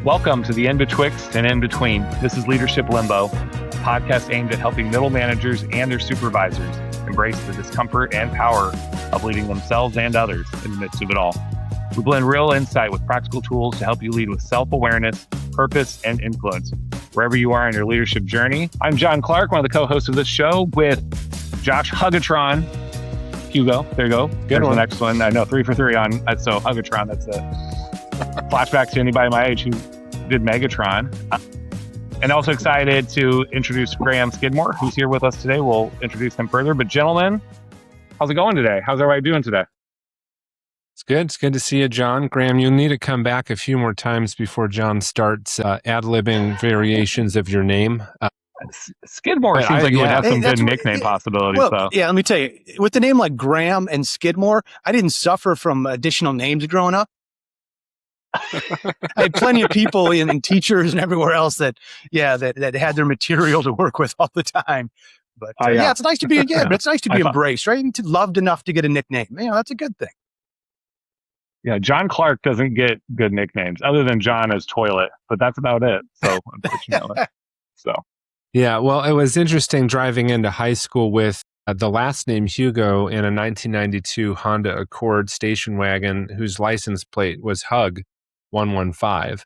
Welcome to the In-Betwixt and In-Between. This is Leadership Limbo, a podcast aimed at helping middle managers and their supervisors embrace the discomfort and power of leading themselves and others in the midst of it all. We blend real insight with practical tools to help you lead with self-awareness, purpose, and influence, wherever you are in your leadership journey. I'm John Clark, one of the co-hosts of this show, with Josh Hugatron. Hugo, there you go. There's the next one. I know 3 for 3 on, so Hugatron, that's a flashback to anybody my age who did Megatron. And also excited to introduce Graham Skidmore, who's here with us today. We'll introduce him further. But gentlemen, how's it going today? How's everybody doing today? It's good. It's good to see you, John. Graham, you'll need to come back a few more times before John starts ad-libbing variations of your name. Skidmore seems like it would have some good nickname possibilities. Well, yeah, let me tell you, with the name like Graham and Skidmore, I didn't suffer from additional names growing up. I had plenty of people and teachers and everywhere else that had their material to work with all the time. But it's nice to be but it's nice to be embraced, right? And loved enough to get a nickname. That's a good thing. Yeah, John Clark doesn't get good nicknames other than John as Toilet, but that's about it. So, unfortunately, Yeah, well, it was interesting driving into high school with the last name Hugo in a 1992 Honda Accord station wagon whose license plate was Hug 115.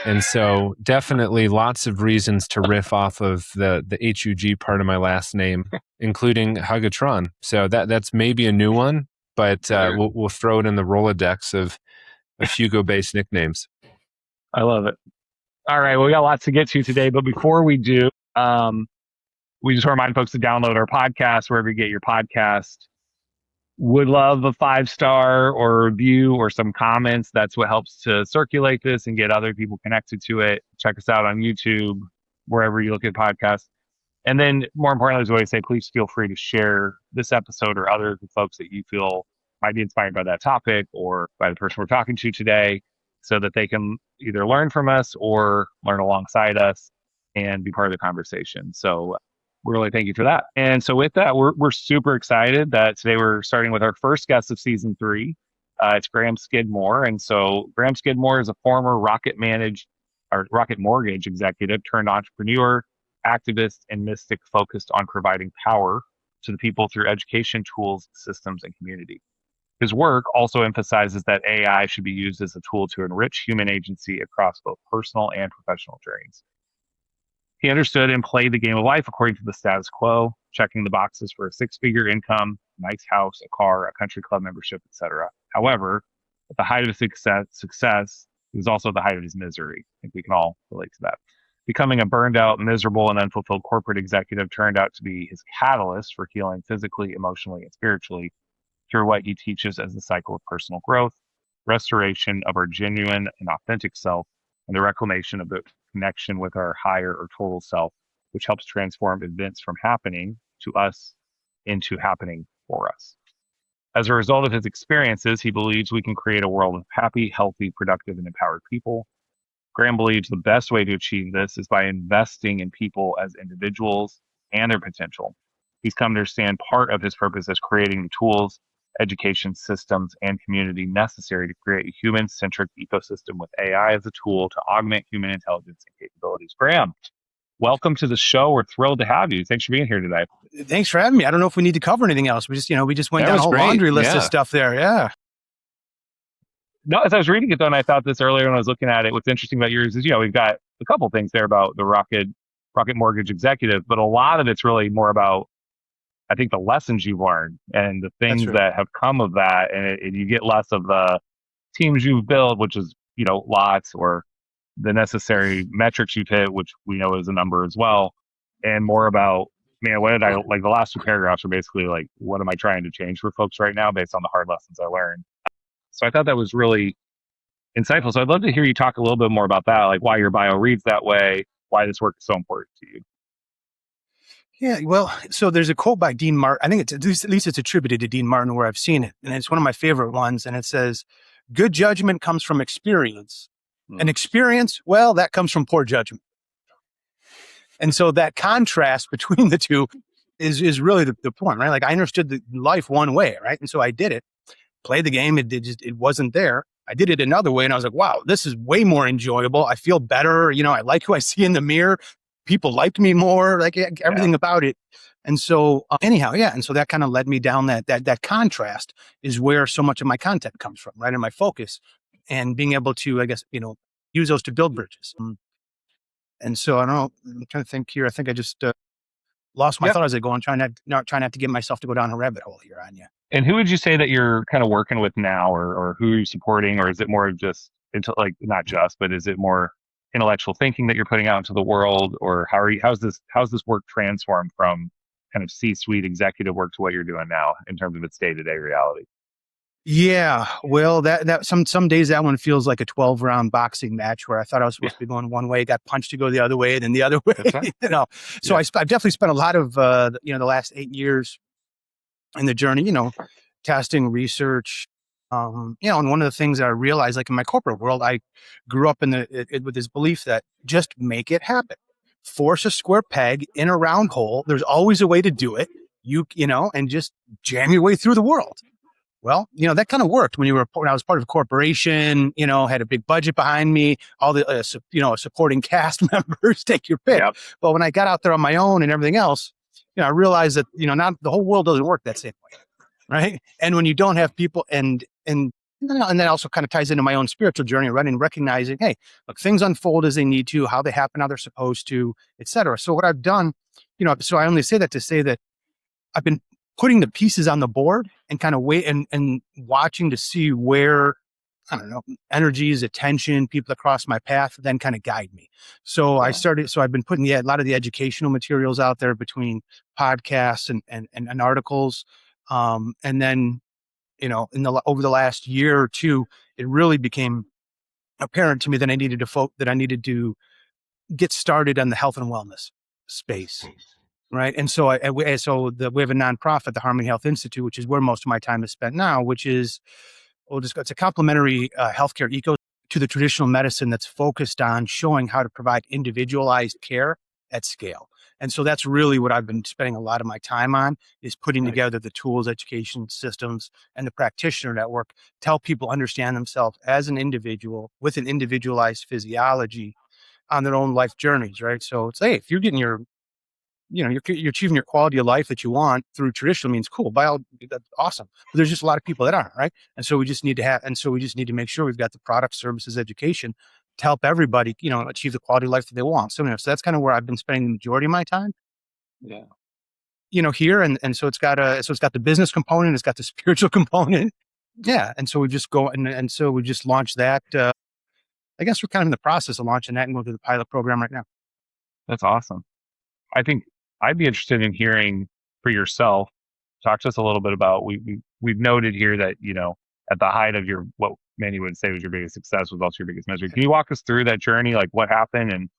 And so definitely lots of reasons to riff off of the HUG part of my last name, including Hugatron. So that's maybe a new one, but we'll throw it in the Rolodex of Hugo-based nicknames. I love it. All right, well, we got lots to get to today, but before we do, we just remind folks to download our podcast wherever you get your podcast. Would love a 5-star or review or some comments. That's what helps to circulate this and get other people connected to it. Check us out on YouTube, wherever you look at podcasts. And then more importantly, as I always say, please feel free to share this episode or others with folks that you feel might be inspired by that topic or by the person we're talking to today, so that they can either learn from us or learn alongside us and be part of the conversation. So we really thank you for that. And so with that, we're super excited that today we're starting with our first guest of season 3. It's Graham Skidmore. And so Graham Skidmore is a former Rocket Mortgage executive turned entrepreneur, activist, and mystic focused on providing power to the people through education, tools, systems, and community. His work also emphasizes that AI should be used as a tool to enrich human agency across both personal and professional journeys. He understood and played the game of life according to the status quo, checking the boxes for a 6-figure income, nice house, a car, a country club membership, etc. However, at the height of his success, he was also at the height of his misery. I think we can all relate to that. Becoming a burned out, miserable, and unfulfilled corporate executive turned out to be his catalyst for healing physically, emotionally, and spiritually through what he teaches as the cycle of personal growth, restoration of our genuine and authentic self, and the reclamation of the connection with our higher or total self, which helps transform events from happening to us into happening for us. As a result of his experiences, he believes we can create a world of happy, healthy, productive, and empowered people. Graham believes the best way to achieve this is by investing in people as individuals and their potential. He's come to understand part of his purpose as creating the tools, education systems, and community necessary to create a human-centric ecosystem with AI as a tool to augment human intelligence and capabilities. Graham, welcome to the show. We're thrilled to have you. Thanks for being here today. Thanks for having me. I don't know if we need to cover anything else. We just went down a whole laundry list of stuff there. Yeah. No, as I was reading it though, and I thought this earlier when I was looking at it, what's interesting about yours is, we've got a couple things there about the Rocket Mortgage executive, but a lot of it's really more about, I think, the lessons you've learned and the things that have come of that. And you get less of the teams you've built, which is, lots, or the necessary metrics you've hit, which we know is a number as well. And more about, what did I, like the last 2 paragraphs are basically like, what am I trying to change for folks right now based on the hard lessons I learned? So I thought that was really insightful. So I'd love to hear you talk a little bit more about that, like why your bio reads that way, why this work is so important to you. Yeah, well, so there's a quote by Dean Martin. I think at least it's attributed to Dean Martin where I've seen it. And it's one of my favorite ones. And it says, good judgment comes from experience. And experience, well, that comes from poor judgment. And so that contrast between the two is really the point, right? Like I understood life one way, right? And so I did it, played the game. It wasn't there. I did it another way, and I was like, wow, this is way more enjoyable. I feel better. I like who I see in the mirror. People like me more, like everything about it. And so anyhow, yeah. And so that kind of led me down that contrast is where so much of my content comes from, right? And my focus and being able to, I guess, use those to build bridges. And so I don't know, I'm trying to think here. I think I just lost my thought as I go on, trying not to get myself to go down a rabbit hole here on you. And who would you say that you're kind of working with now, or who are you supporting, or is it more of just not just, but is it more intellectual thinking that you're putting out into the world, or how's this work transformed from kind of C-suite executive work to what you're doing now in terms of its day-to-day reality? Yeah, well, that some days that one feels like a 12-round boxing match where I thought I was supposed to be going one way, got punched to go the other way, and then the other way. That's right. So I've definitely spent a lot of the last 8 years in the journey, testing, research. And one of the things that I realized, like in my corporate world, I grew up with this belief that just make it happen. Force a square peg in a round hole. There's always a way to do it. And just jam your way through the world. Well, that kind of worked when I was part of a corporation, had a big budget behind me, all the, supporting cast members, take your pick. Yep. But when I got out there on my own and everything else, I realized that, not the whole world doesn't work that same way. Right. And when you don't have people and that also kind of ties into my own spiritual journey, right? And recognizing, hey, look, things unfold as they need to, how they happen, how they're supposed to, et cetera. So what I've done, so I only say that to say that I've been putting the pieces on the board and kind of wait and watching to see where, I don't know, energies, attention, people that cross my path then kind of guide me. So I've been putting a lot of the educational materials out there between podcasts and articles. And then, over the last year or two, it really became apparent to me that I needed to get started on the health and wellness space. Right. And so we have a nonprofit, the Harmony Health Institute, which is where most of my time is spent now, which is, it's a complementary healthcare ecosystem to the traditional medicine that's focused on showing how to provide individualized care at scale. And so that's really what I've been spending a lot of my time on, is putting together the tools, education systems, and the practitioner network to help people understand themselves as an individual with an individualized physiology on their own life journeys. Right. So it's, hey, if you're getting you're achieving your quality of life that you want through traditional means, cool. That's awesome. But there's just a lot of people that aren't, right? And so we just need to make sure we've got the products, services, education to help everybody, achieve the quality of life that they want. So that's kind of where I've been spending the majority of my time. Yeah. Here. And so it's got the business component, it's got the spiritual component. Yeah. And so we just go and so we just launched that. I guess we're kind of in the process of launching that and going through the pilot program right now. That's awesome. I think I'd be interested in hearing for yourself. Talk to us a little bit about, we've noted here that, at the height of what many would say was your biggest success was also your biggest misery. Can you walk us through that journey? Like what happened, and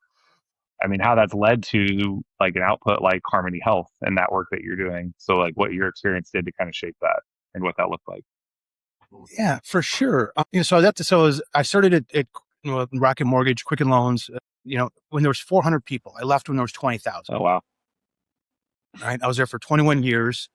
I mean, how that's led to like an output like Harmony Health and that work that you're doing. So like what your experience did to kind of shape that and what that looked like. Yeah, for sure. I started at Rocket Mortgage, Quicken Loans, when there was 400 people. I left when there was 20,000. Oh, wow. Right. I was there for 21 years.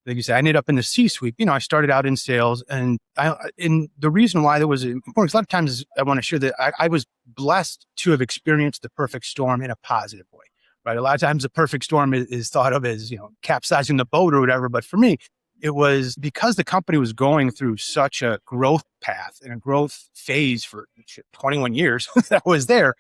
Like you said, I ended up in the C-suite. I started out in sales, and the reason why that was important, a lot of times I want to share that I was blessed to have experienced the perfect storm in a positive way. Right. A lot of times the perfect storm is thought of as, capsizing the boat or whatever. But for me, it was because the company was going through such a growth path and a growth phase for 21 years that I was there.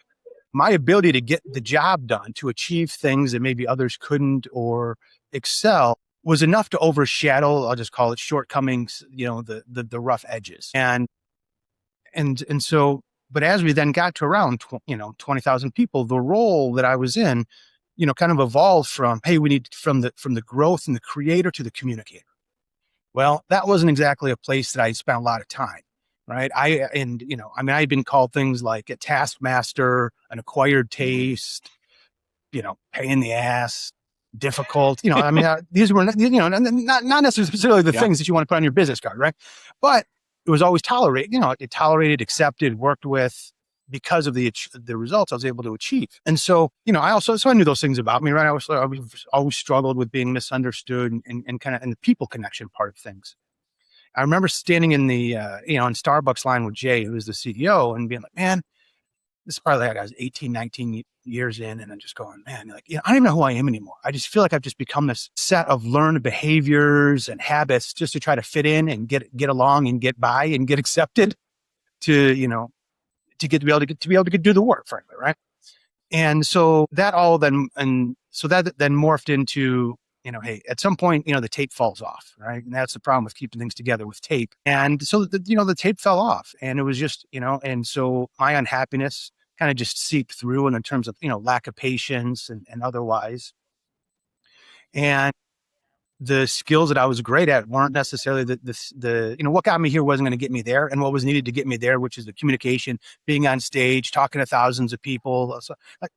My ability to get the job done, to achieve things that maybe others couldn't or excel, was enough to overshadow, I'll just call it shortcomings, the rough edges. And so, but as we then got to around 20,000 people, the role that I was in, kind of evolved from, hey, we need from the growth and the creator to the communicator. Well, that wasn't exactly a place that I spent a lot of time. Right. I'd been called things like a taskmaster, an acquired taste, pain in the ass, difficult, these were, not necessarily the things that you want to put on your business card. Right. But it was always tolerated, tolerated, accepted, worked with because of the results I was able to achieve. And so, I knew those things about me, right? I always struggled with being misunderstood and kind of, and the people connection part of things. I remember standing in the, in Starbucks line with Jay, who was the CEO, and being like, man, this is probably like I was 18, 19 years in, and I'm just going, man, like, I don't even know who I am anymore. I just feel like I've just become this set of learned behaviors and habits just to try to fit in and get along and get by and get accepted to, to be able to do the work, frankly, right? And so that then morphed into, hey, at some point, the tape falls off, right? And that's the problem with keeping things together with tape. And so the tape fell off, and it was just, and so my unhappiness kind of just seeped through, and in terms of, lack of patience and otherwise. And the skills that I was great at weren't necessarily what got me here wasn't going to get me there, and what was needed to get me there, which is the communication, being on stage, talking to thousands of people. So, like,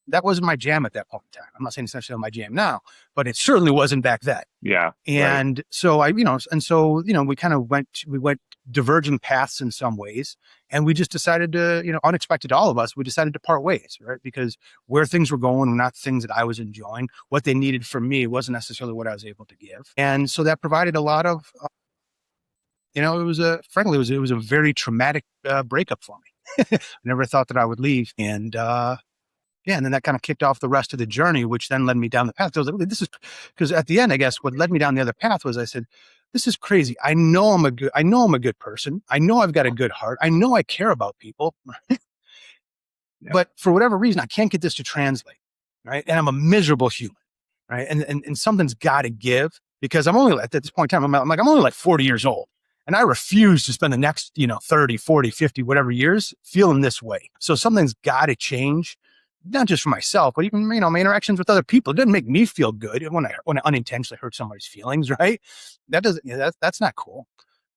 that wasn't my jam at that point in time. I'm not saying it's necessarily my jam now, but it certainly wasn't back then. Yeah. And right. so we went diverging paths in some ways, and we just decided to, unexpected to all of us, we decided to part ways, right? Because where things were going were not things that I was enjoying. What they needed from me wasn't necessarily what I was able to give. And so that provided a lot of, it was a very traumatic breakup for me. I never thought that I would leave. And, and then that kind of kicked off the rest of the journey, which then led me down the path. I was like, this is, because at the end, I guess what led me down the other path was, I said, this is crazy. I know I'm a good person. I know I've got a good heart. I know I care about people, but for whatever reason, I can't get this to translate. Right. And I'm a miserable human. Right. And something's got to give, because I'm only at this point in time, I'm only like 40 years old. And I refuse to spend the next, 30, 40, 50, whatever years feeling this way. So something's got to change, not just for myself, but even, my interactions with other people. It doesn't make me feel good when I unintentionally hurt somebody's feelings, right? That doesn't, that's not cool.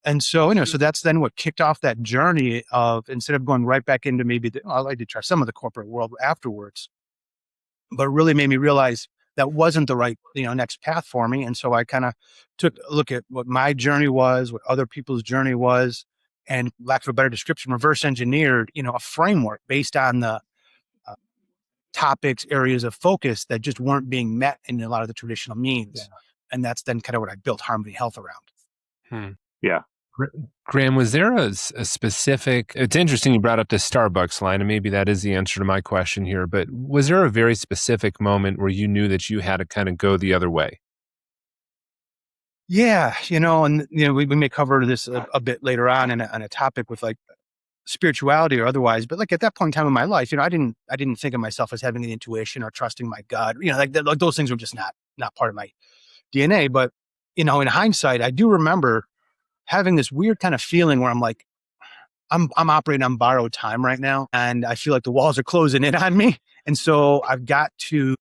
And so, so that's then what kicked off that journey of, instead of going right back into I did try some of the corporate world afterwards, but really made me realize that wasn't the right, next path for me. And so I kind of took a look at what my journey was, what other people's journey was, and, lack of a better description, reverse engineered, a framework based on the topics, areas of focus that just weren't being met in a lot of the traditional means. Yeah. And that's then kind of what I built Harmony Health around. Yeah. Graham, was there a specific, it's interesting you brought up the Starbucks line, and maybe that is the answer to my question here, but was there a very specific moment where you knew that you had to kind of go the other way? Yeah. And, we may cover this a bit later on in a topic with like spirituality or otherwise, but like at that point in time in my life, I didn't think of myself as having an intuition or trusting my gut, like those things were just not part of my DNA. But, in hindsight, I do remember having this weird kind of feeling where I'm like, I'm operating on borrowed time right now. And I feel like the walls are closing in on me. And so I've got to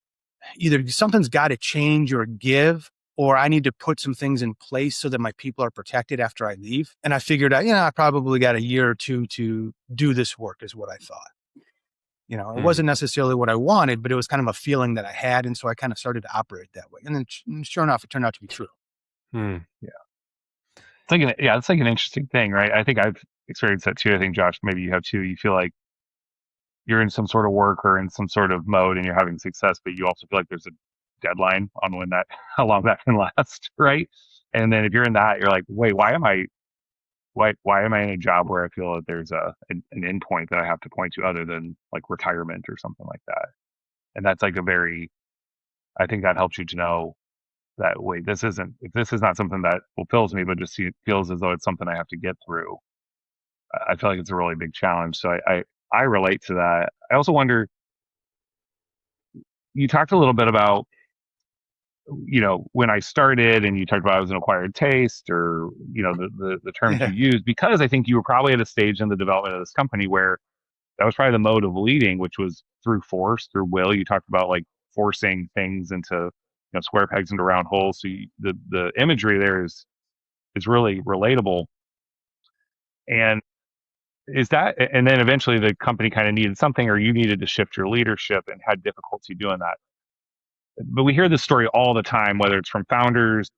either, something's got to change or give, or I need to put some things in place so that my people are protected after I leave. And I figured out, I probably got a year or two to do this work, is what I thought. It wasn't necessarily what I wanted, but it was kind of a feeling that I had. And so I kind of started to operate that way. And then sure enough, it turned out to be true. Yeah. It's like an interesting thing, right? I think I've experienced that too. I think, Josh, maybe you have too. You feel like you're in some sort of work or in some sort of mode and you're having success, but you also feel like there's a deadline on how long that can last, right? And then if you're in that, you're like, wait, why am I in a job where I feel that there's an end point that I have to point to other than like retirement or something like that? And that's like I think that helps you to know that, wait, this is not something that fulfills me, but just feels as though it's something I have to get through. I feel like it's a really big challenge. So I relate to that. I also wonder, you talked a little bit about, when I started, and you talked about I was an acquired taste, or, the terms you used, because I think you were probably at a stage in the development of this company where that was probably the mode of leading, which was through force, through will. You talked about like forcing things into, square pegs into round holes. So the imagery there is really relatable. And and then eventually the company kind of needed something, or you needed to shift your leadership and had difficulty doing that. But we hear this story all the time, whether it's from founders,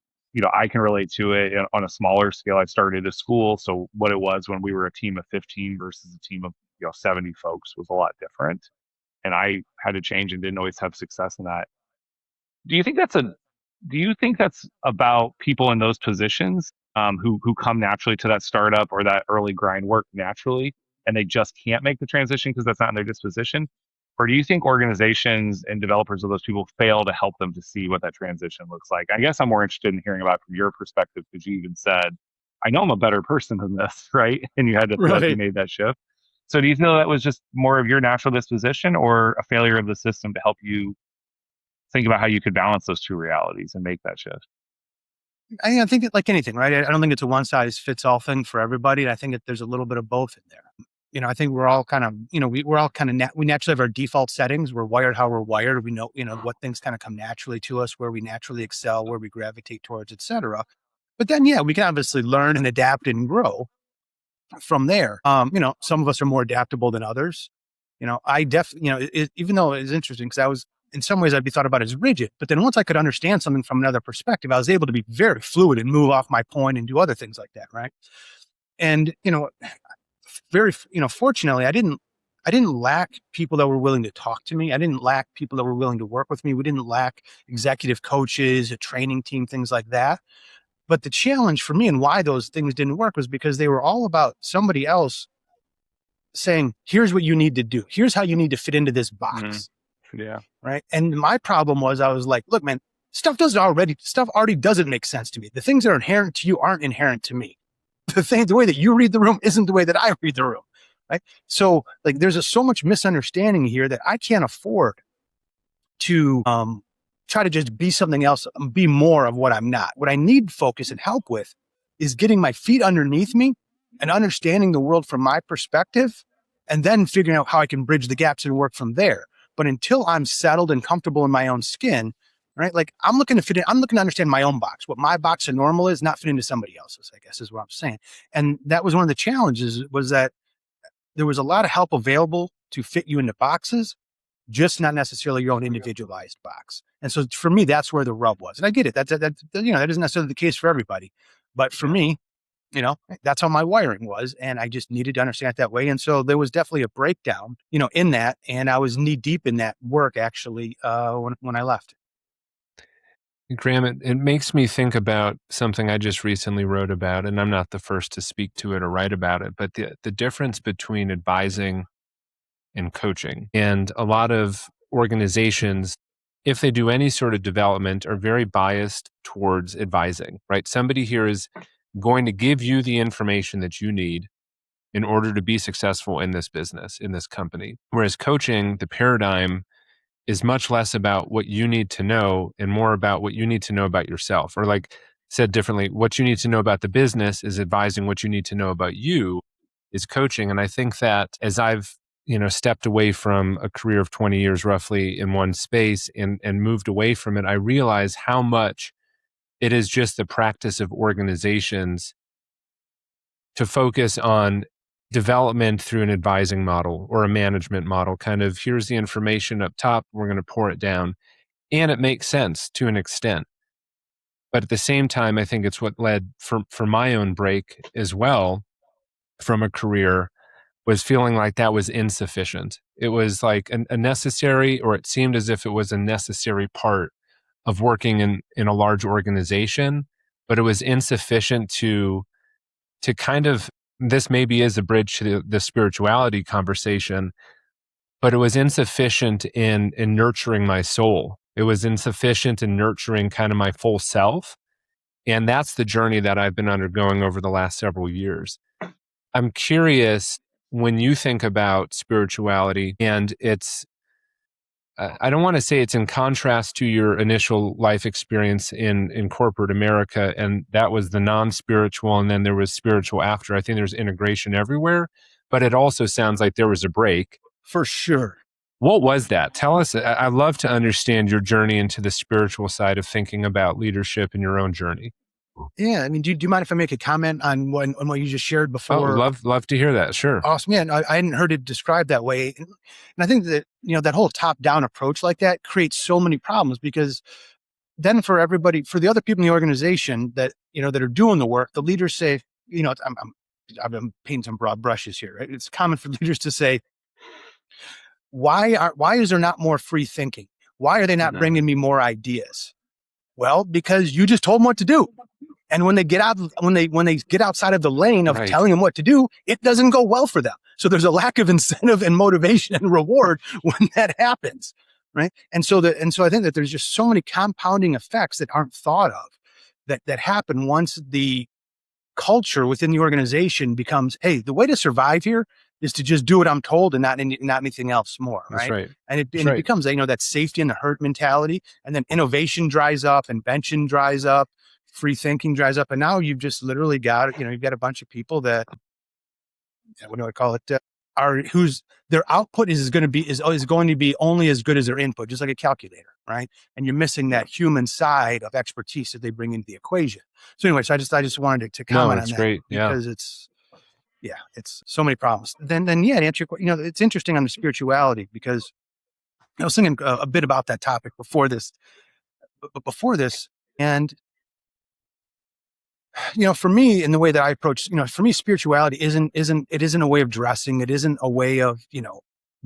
I can relate to it on a smaller scale. I started a school. So what it was when we were a team of 15 versus a team of 70 folks was a lot different. And I had to change and didn't always have success in that. Do you think that's about people in those positions who come naturally to that startup or that early grind work naturally, and they just can't make the transition because that's not in their disposition? Or do you think organizations and developers of those people fail to help them to see what that transition looks like? I guess I'm more interested in hearing about from your perspective, because you even said, I know I'm a better person than this, right? And you had to feel like you made that shift. So do you feel that was just more of your natural disposition or a failure of the system to help you think about how you could balance those two realities and make that shift? I think it, like anything, right? I don't think it's a one size fits all thing for everybody. I think that there's a little bit of both in there. I think we're all kind of, we're all kind of, we naturally have our default settings. We're wired how we're wired. We know, what things kind of come naturally to us, where we naturally excel, where we gravitate towards, et cetera. But then, yeah, we can obviously learn and adapt and grow from there. Some of us are more adaptable than others. I definitely, even though it's interesting, because I was, in some ways I'd be thought about as rigid, but then once I could understand something from another perspective, I was able to be very fluid and move off my point and do other things like that. Right. And, fortunately, I didn't lack people that were willing to talk to me. I didn't lack people that were willing to work with me. We didn't lack executive coaches, a training team, things like that. But the challenge for me and why those things didn't work was because they were all about somebody else saying, here's what you need to do. Here's how you need to fit into this box. Yeah. Right. And my problem was, I was like, look, man, stuff already doesn't make sense to me. The things that are inherent to you aren't inherent to me. The way that you read the room isn't the way that I read the room. Right. So like, there's so much misunderstanding here that I can't afford to try to just be something else, be more of what I'm not. What I need focus and help with is getting my feet underneath me and understanding the world from my perspective, and then figuring out how I can bridge the gaps and work from there. But until I'm settled and comfortable in my own skin, right? Like I'm looking to fit in, I'm looking to understand my own box, what my box of normal is, not fit into somebody else's, I guess is what I'm saying. And that was one of the challenges, was that there was a lot of help available to fit you into boxes, just not necessarily your own individualized box. And so for me, that's where the rub was. And I get it. That isn't necessarily the case for everybody, but for me, that's how my wiring was. And I just needed to understand it that way. And so there was definitely a breakdown, in that. And I was knee deep in that work actually, when I left. Graham, it makes me think about something I just recently wrote about, and I'm not the first to speak to it or write about it, but the difference between advising and coaching. And a lot of organizations, if they do any sort of development, are very biased towards advising, right? Somebody here is going to give you the information that you need in order to be successful in this business, in this company. Whereas coaching, the paradigm is much less about what you need to know and more about what you need to know about yourself. Or like said differently, what you need to know about the business is advising. What you need to know about you is coaching. And I think that as I've stepped away from a career of 20 years roughly in one space and moved away from it, I realize how much it is just the practice of organizations to focus on development through an advising model or a management model. Kind of, here's the information up top, we're going to pour it down. And it makes sense to an extent. But at the same time, I think it's what led for my own break as well from a career, was feeling like that was insufficient. It was like a necessary, or it seemed as if it was a necessary part of working in a large organization, but it was insufficient to kind of, this maybe is a bridge to the spirituality conversation, but it was insufficient in nurturing my soul. It was insufficient in nurturing kind of my full self. And that's the journey that I've been undergoing over the last several years. I'm curious, when you think about spirituality, and it's, I don't want to say it's in contrast to your initial life experience in corporate America, and that was the non-spiritual, and then there was spiritual after. I think there's integration everywhere, but it also sounds like there was a break. For sure. What was that? Tell us. I'd love to understand your journey into the spiritual side of thinking about leadership in your own journey. Yeah. I mean, do you mind if I make a comment on what you just shared before? Oh, love to hear that. Sure. Awesome. Yeah. I hadn't heard it described that way. And I think that, that whole top down approach like that creates so many problems, because then for everybody, for the other people in the organization that, that are doing the work, the leaders say, I'm painting some broad brushes here, right? It's common for leaders to say, why is there not more free thinking? Why are they not bringing me more ideas? Well, because you just told them what to do. And when they get outside of the lane of telling them what to do, it doesn't go well for them. So there's a lack of incentive and motivation and reward when that happens. Right. And so I think that there's just so many compounding effects that aren't thought of that happen once the culture within the organization becomes, hey, the way to survive here is to just do what I'm told and not anything else more. Right. That's right. And it becomes, that safety and the herd mentality, and then innovation dries up, invention dries up, free thinking dries up. And now you've just literally got, you've got a bunch of people that, what do I call it? Whose their output is going to be only as good as their input, just like a calculator, right? And you're missing that human side of expertise that they bring into the equation. So anyway, I just wanted to comment on that great. because it's so many problems. Then to answer your question, it's interesting on the spirituality, because I was thinking a bit about that topic before this, and for me, in the way that I approach, for me, spirituality isn't a way of dressing. It isn't a way of,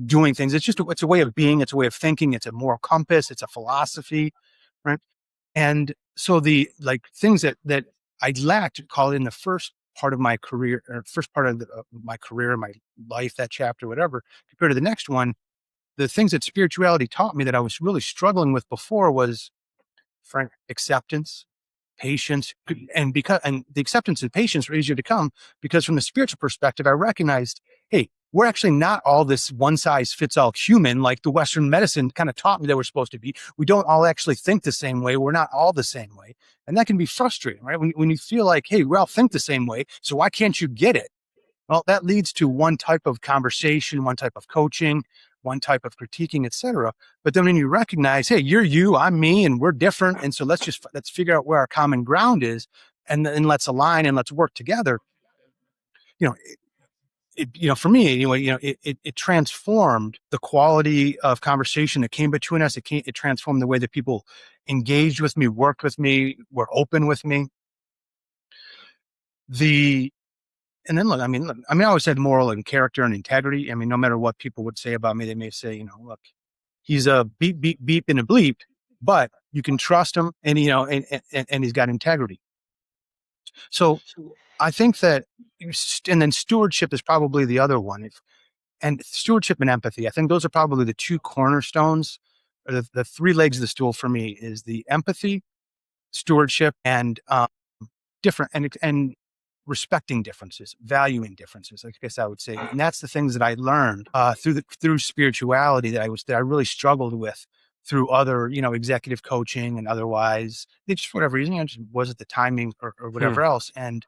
doing things. It's a way of being. It's a way of thinking. It's a moral compass. It's a philosophy, right? And so the things that I lacked, call it in the first part of my career, or first part of my career, my life, that chapter, whatever, compared to the next one, the things that spirituality taught me that I was really struggling with before was, frank, acceptance, patience, and the acceptance and patience were easier to come because from the spiritual perspective, I recognized, hey, we're actually not all this one size fits all human like the Western medicine kind of taught me that we're supposed to be. We don't all actually think the same way. We're not all the same way. And that can be frustrating, right? When you feel like, hey, we all think the same way, so why can't you get it? Well, that leads to one type of conversation, one type of coaching, one type of critiquing, etc. But then when you recognize, hey, you're you, I'm me, and we're different, and so let's figure out where our common ground is, and then let's align and let's work together. For me anyway, it transformed the quality of conversation that came between us. It transformed the way that people engaged with me, worked with me, were open with me. And then look, I always said moral and character and integrity. No matter what people would say about me, they may say, look, he's a beep, beep, beep and a bleep, but you can trust him, and, and he's got integrity. So I think that, and then stewardship is probably the other one. And stewardship and empathy, I think those are probably the two cornerstones, or the three legs of the stool for me, is the empathy, stewardship, and different and respecting differences, valuing differences, I guess I would say. And that's the things that I learned through spirituality that I really struggled with through other, executive coaching and otherwise. It just, for whatever reason, it just wasn't the timing or whatever else. And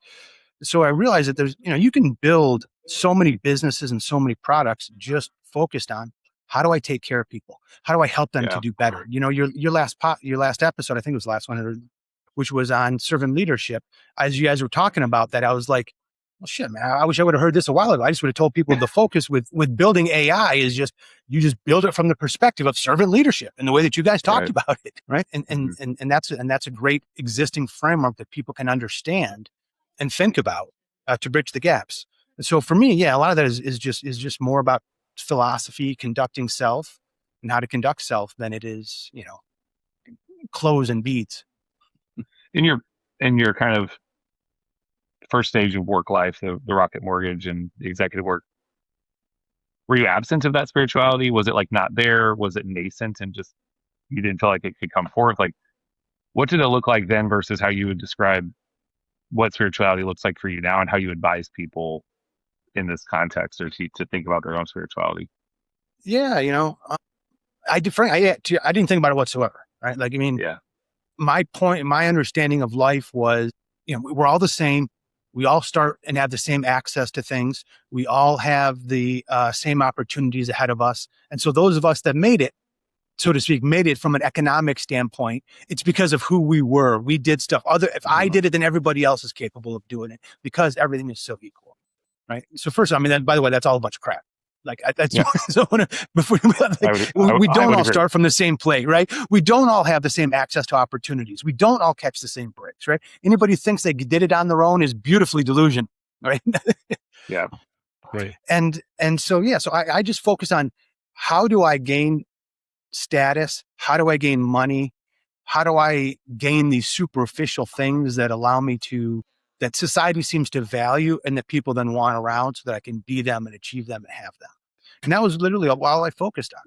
so I realized that there's, you can build so many businesses and so many products just focused on, how do I take care of people? How do I help them to do better? Your last episode, I think it was the last one, which was on servant leadership. As you guys were talking about that, I was like, well, shit, man, I wish I would have heard this a while ago. I just would have told people the focus with building AI is you just build it from the perspective of servant leadership and the way that you guys talked about it. Right. And that's a great existing framework that people can understand and think about to bridge the gaps. And so for me, a lot of that is just more about philosophy, conducting self, and how to conduct self than it is, clothes and beads. In your kind of first stage of work life, the Rocket Mortgage and the executive work, were you absent of that spirituality? Was it not there? Was it nascent and just you didn't feel like it could come forth? What did it look like then versus how you would describe what spirituality looks like for you now, and how you advise people in this context, or to think about their own spirituality? Yeah, I didn't think about it whatsoever. Right? My understanding of life was, we're all the same. We all start and have the same access to things. We all have the same opportunities ahead of us. And so those of us that made it, so to speak, made it from an economic standpoint, it's because of who we were. We did stuff. If I did it, then everybody else is capable of doing it because everything is so equal. Right. So first, by the way, that's all a bunch of crap. We don't all start from the same plate, right? We don't all have the same access to opportunities. We don't all catch the same breaks, right? Anybody who thinks they did it on their own is beautifully delusional, right? Yeah. Right. And so I just focus on, how do I gain status? How do I gain money? how do I gain these superficial things that allow me to, that society seems to value and that people then want around so that I can be them and achieve them and have them. And that was literally all I focused on.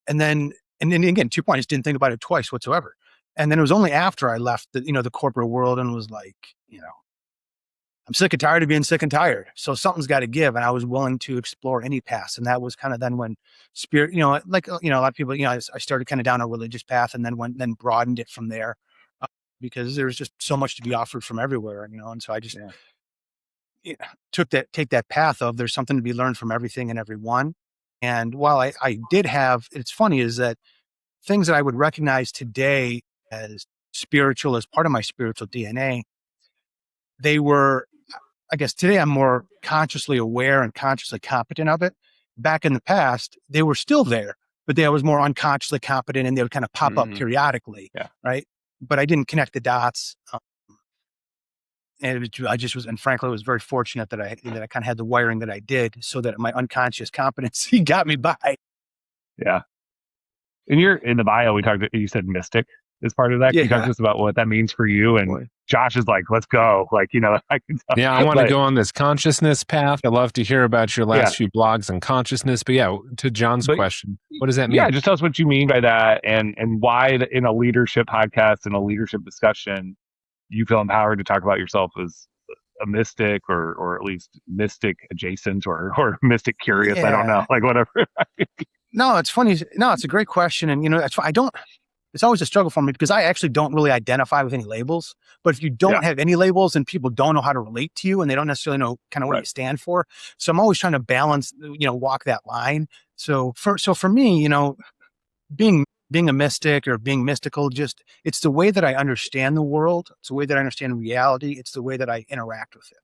And then again, to your point, I just didn't think about it twice whatsoever. And then it was only after I left the corporate world and was like, I'm sick and tired of being sick and tired. So something's got to give. And I was willing to explore any paths. And that was kind of then when spirit, a lot of people, I started kind of down a religious path and then broadened it from there because there's just so much to be offered from everywhere, and so I just take that path of there's something to be learned from everything and everyone. And while I did have, it's funny is that things that I would recognize today as spiritual, as part of my spiritual DNA, they were, I guess today I'm more consciously aware and consciously competent of it. Back in the past, they were still there, but I was more unconsciously competent and they would kind of pop up periodically. Yeah. Right. But I didn't connect the dots. And I just was, and frankly, I was very fortunate that I kind of had the wiring that I did so that my unconscious competency got me by. Yeah. And you're in the bio, you said mystic is part of that. Can you talk to us about what that means for you? And Josh is like, let's go. I can tell. Yeah, I want to go on this consciousness path. I'd love to hear about your last few blogs on consciousness. But to John's question, what does that mean? Yeah, just tell us what you mean by that and why in a leadership podcast and a leadership discussion, you feel empowered to talk about yourself as a mystic or at least mystic adjacent or mystic curious. I don't know, whatever. No, it's funny. No, it's a great question. And, it's always a struggle for me because I actually don't really identify with any labels. But if you don't have any labels and people don't know how to relate to you and they don't necessarily know kind of what you stand for. So I'm always trying to balance, walk that line. So for me, being a mystic or being mystical, it's the way that I understand the world. It's the way that I understand reality. It's the way that I interact with it.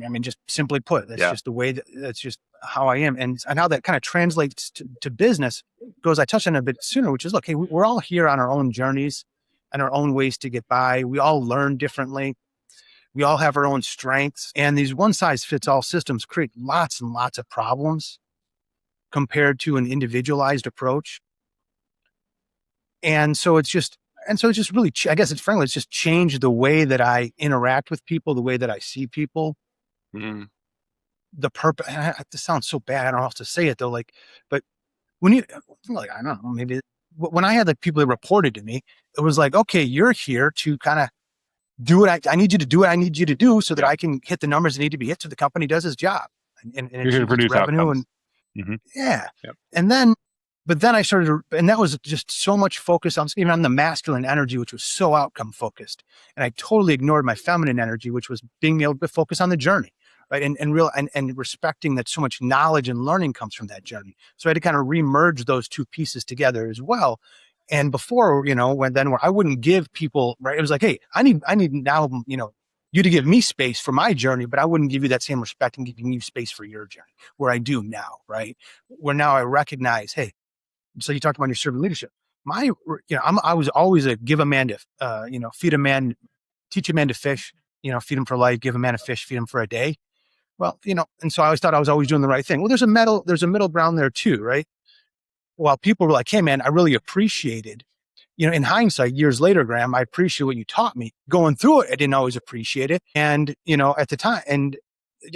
I mean, just simply put, that's just the way that's just how I am. And how that kind of translates to business goes, I touched on it a bit sooner, which is, look, hey, we're all here on our own journeys and our own ways to get by. We all learn differently. We all have our own strengths, and these one size fits all systems create lots and lots of problems compared to an individualized approach. And so it's just really, I guess it's just changed the way that I interact with people, the way that I see people. The purpose, this sounds so bad. I don't know how to say it though. But when I don't know, maybe when I had people that reported to me, it was like, okay, you're here to kind of do what I need you to do what I need you to do so that I can hit the numbers that need to be hit so the company does its job and you're here to produce revenue outcomes. And then, but then I started, and that was just so much focus on even on the masculine energy, which was so outcome focused. And I totally ignored my feminine energy, which was being able to focus on the journey. Right. And respecting that so much knowledge and learning comes from that journey. So I had to kind of remerge those two pieces together as well. And before, where I wouldn't give people, right. It was like, hey, I need now, you to give me space for my journey, but I wouldn't give you that same respect and giving you space for your journey where I do now. Right. Where now I recognize, hey, so you talked about your servant leadership. I was always a give a man to, feed a man, teach a man to fish, feed him for life, give a man a fish, feed him for a day. Well, and so I always thought I was always doing the right thing. Well, there's a middle ground there too, right? While people were like, hey man, I really appreciated, in hindsight, years later, Graham, I appreciate what you taught me. Going through it, I didn't always appreciate it. And, at the time, and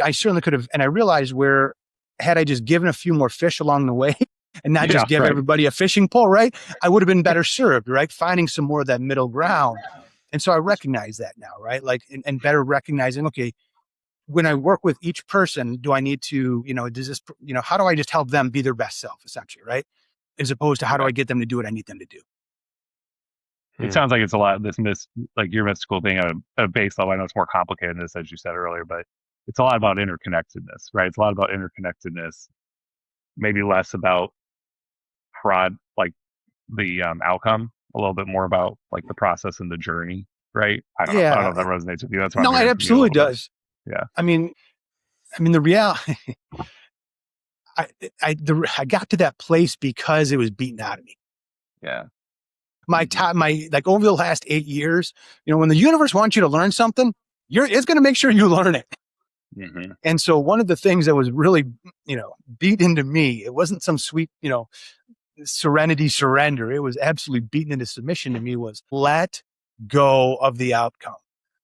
I certainly could have, and I realized where had I just given a few more fish along the way and not just give everybody a fishing pole, right? I would have been better served, right? Finding some more of that middle ground. And so I recognize that now, right? And better recognizing, okay, when I work with each person, do I need to, does this, how do I just help them be their best self, essentially, right? As opposed to how do I get them to do what I need them to do? It sounds like it's a lot, your mystical thing at a base level. I know it's more complicated than this, as you said earlier, but it's a lot about interconnectedness, right? It's a lot about interconnectedness, maybe less about the outcome, a little bit more about the process and the journey, right? I don't know if that resonates with you. That's no, it absolutely does. Yeah. I mean, the reality, I got to that place because it was beaten out of me. Yeah. Over the last 8 years, when the universe wants you to learn something, it's going to make sure you learn it. Mm-hmm. And so one of the things that was really, beat into me, it wasn't some sweet, serenity surrender. It was absolutely beaten into submission to me was let go of the outcome.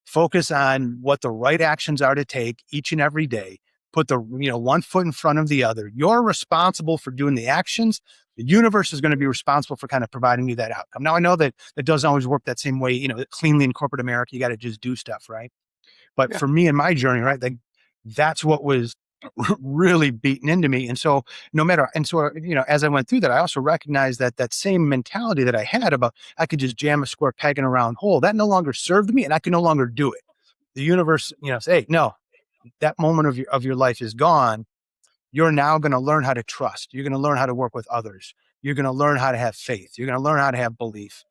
Focus on what the right actions are to take each and every day. Put the, one foot in front of the other. You're responsible for doing the actions. The universe is going to be responsible for kind of providing you that outcome. Now, I know that it doesn't always work that same way, cleanly in corporate America, you got to just do stuff, right? But for me in my journey, right, that's what was really beaten into me. And so as I went through that, I also recognized that same mentality that I had about I could just jam a square peg in a round hole, that no longer served me and I could no longer do it. The universe, say, hey, no, that moment of your life is gone. You're now going to learn how to trust. You're going to learn how to work with others. You're going to learn how to have faith. You're going to learn how to have belief.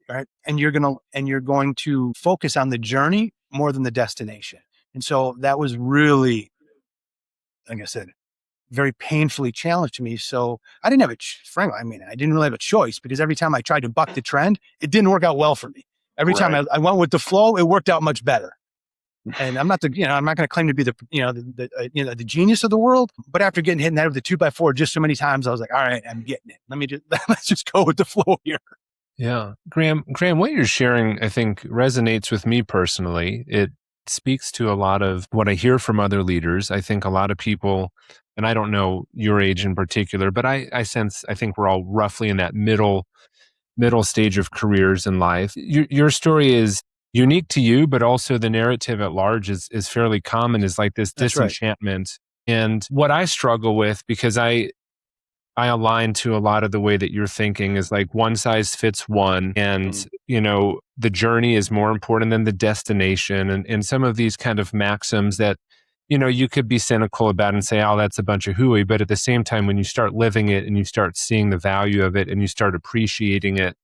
Right. And you're going to focus on the journey more than the destination. And so that was really, like I said, very painfully challenged to me. So I didn't have frankly, I didn't really have a choice because every time I tried to buck the trend, it didn't work out well for me. Every time I went with the flow, it worked out much better. And I'm not I'm not going to claim to be the genius of the world, but after getting hit in the head with the 2x4 just so many times, I was like, all right, I'm getting it. Let's just go with the flow here. Yeah. Graham, what you're sharing, I think, resonates with me personally. It speaks to a lot of what I hear from other leaders. I think a lot of people, and I don't know your age in particular, but I think we're all roughly in that middle stage of careers in life. Your story is unique to you, but also the narrative at large is fairly common, is like this disenchantment. Right. And what I struggle with, because I align to a lot of the way that you're thinking, is like one size fits one. And, the journey is more important than the destination. And some of these kind of maxims that, you could be cynical about and say, oh, that's a bunch of hooey. But at the same time, when you start living it and you start seeing the value of it and you start appreciating it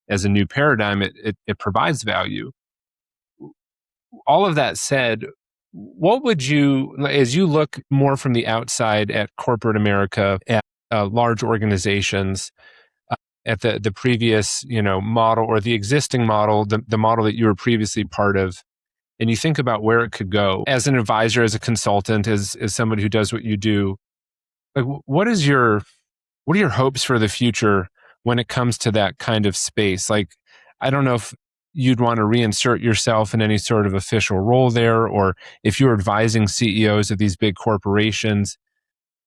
as a new paradigm, it provides value. All of that said, what would you, as you look more from the outside at corporate America, at large organizations, at the previous model or the existing model, the model that you were previously part of, and you think about where it could go as an advisor, as a consultant, as somebody who does what you do, like what are your hopes for the future when it comes to that kind of space? Like, I don't know if you'd want to reinsert yourself in any sort of official role there, or if you're advising CEOs of these big corporations.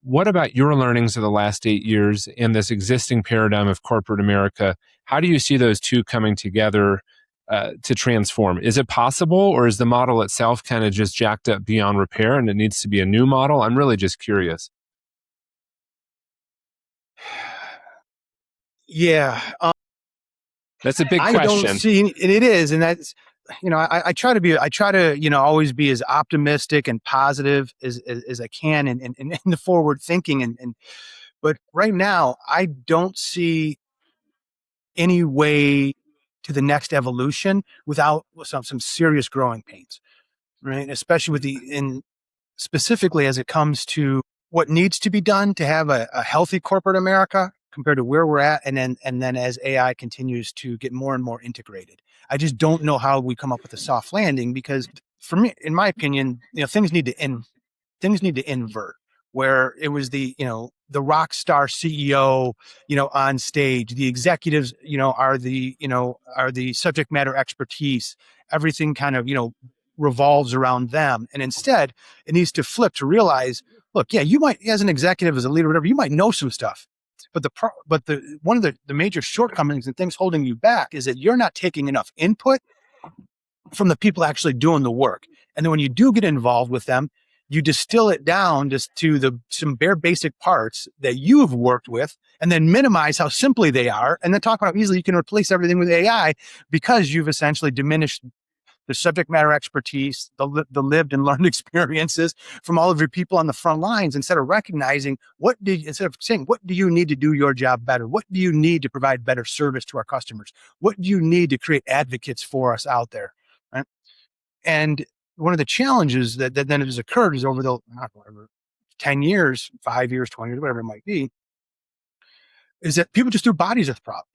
What about your learnings of the last 8 years in this existing paradigm of corporate America? How do you see those two coming together to transform? Is it possible, or is the model itself kind of just jacked up beyond repair and it needs to be a new model? I'm really just curious. Yeah. That's a big question. I don't see, and it is, and that's, I try to, always be as optimistic and positive as I can, and in the forward thinking, but right now I don't see any way to the next evolution without some serious growing pains, right? Especially specifically as it comes to what needs to be done to have a healthy corporate America compared to where we're at. And then as AI continues to get more and more integrated, I just don't know how we come up with a soft landing, because for me, in my opinion, things need to invert, where it was the rock star CEO, on stage, the executives, are the subject matter expertise. Everything kind of, revolves around them. And instead it needs to flip to realize, look, yeah, you might, as an executive, as a leader, whatever, you might know some stuff, but one of the major shortcomings and things holding you back is that you're not taking enough input from the people actually doing the work. And then when you do get involved with them, you distill it down just to some bare basic parts that you have worked with, and then minimize how simply they are, and then talk about how easily you can replace everything with AI, because you've essentially diminished the subject matter expertise, the lived and learned experiences from all of your people on the front lines, instead of recognizing instead of saying, what do you need to do your job better? What do you need to provide better service to our customers? What do you need to create advocates for us out there? Right? And one of the challenges that then has occurred is over the 10 years, 5 years, 20 years, whatever it might be, is that people just threw bodies at the problem,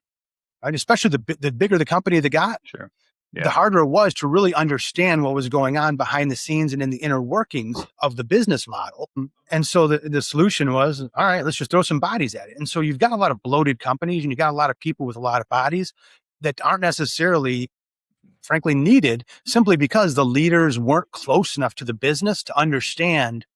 right? Especially the bigger the company they got. Sure. the harder it was to really understand what was going on behind the scenes and in the inner workings of the business model. And so the solution was, all right, let's just throw some bodies at it. And so you've got a lot of bloated companies and you've got a lot of people with a lot of bodies that aren't necessarily, frankly, needed simply because the leaders weren't close enough to the business to understand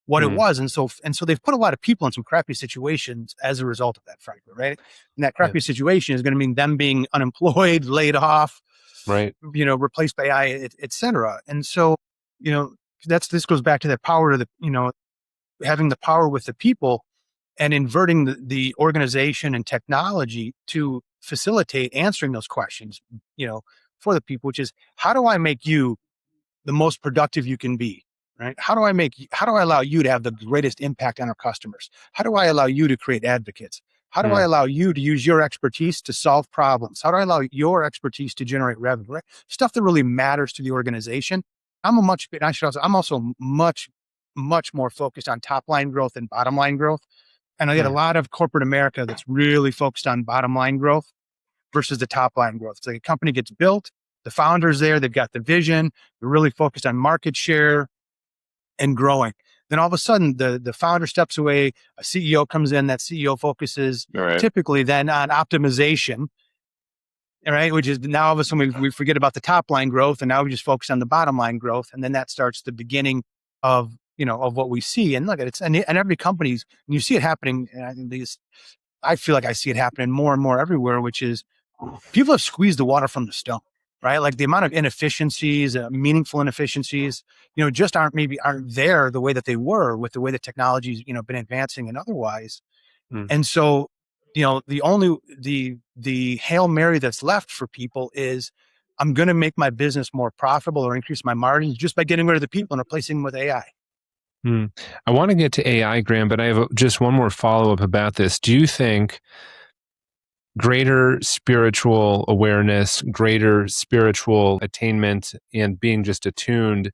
what it was. And so they've put a lot of people in some crappy situations as a result of that, frankly, right? And that crappy situation is going to mean them being unemployed, laid off, right? Replaced by AI, et cetera. And so, this goes back to that power of having the power with the people and inverting the organization and technology to facilitate answering those questions, for the people, which is, how do I make you the most productive you can be? Right? How do I allow you to have the greatest impact on our customers? How do I allow you to create advocates? How do I allow you to use your expertise to solve problems? How do I allow your expertise to generate revenue? Right? Stuff that really matters to the organization. I'm also much, much more focused on top line growth and bottom line growth. And I get a lot of corporate America that's really focused on bottom line growth versus the top line growth. It's like a company gets built, the founder's there, they've got the vision, they're really focused on market share and growing. Then all of a sudden, the founder steps away, a CEO comes in, that CEO focuses typically then on optimization, right? Which is now all of a sudden we forget about the top line growth and now we just focus on the bottom line growth. And then that starts the beginning of, of what we see. And look, and every company's, and you see it happening, and I feel like I see it happening more and more everywhere, which is people have squeezed the water from the stone. Right? Like the amount of inefficiencies, meaningful inefficiencies, just aren't there the way that they were with the way that technology's, been advancing and otherwise. And so, the Hail Mary that's left for people is, I'm going to make my business more profitable or increase my margins just by getting rid of the people and replacing them with AI. I want to get to AI, Graham, but I have just one more follow-up about this. Do you think greater spiritual awareness, greater spiritual attainment, and being just attuned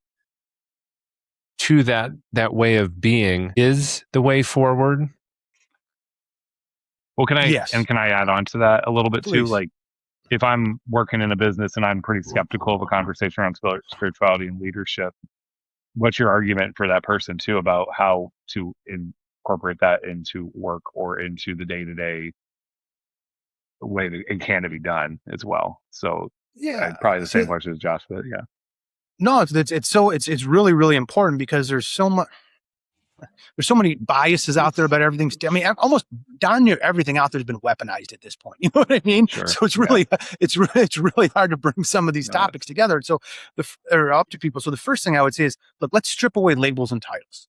to that way of being is the way forward? Well, can I Yes. and can I add on to that a little bit too? Please. Like, if I'm working in a business and I'm pretty skeptical of a conversation around spirituality and leadership, what's your argument for that person too about how to incorporate that into work or into the day-to-day way that it can be done as well? So probably the same question as Josh, but yeah. No, it's really, really important because there's so many biases out there about everything. I mean, almost darn near everything out there has been weaponized at this point. You know what I mean? Sure. So it's really hard to bring some of these topics together. So or up to people. So the first thing I would say is, look, let's strip away labels and titles.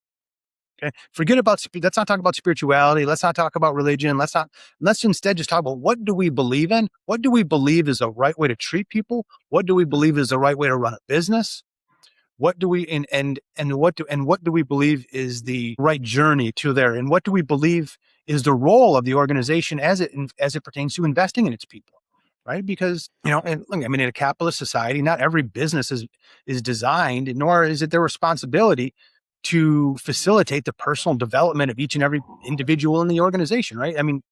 Okay. Let's not talk about spirituality. Let's not talk about religion. Let's instead just talk about, what do we believe in? What do we believe is the right way to treat people? What do we believe is the right way to run a business? What do we what do we believe is the right journey to there? And what do we believe is the role of the organization as it pertains to investing in its people? Right? Because, and look, I mean, in a capitalist society, not every business is designed, nor is it their responsibility to facilitate the personal development of each and every individual in the organization, right? I mean,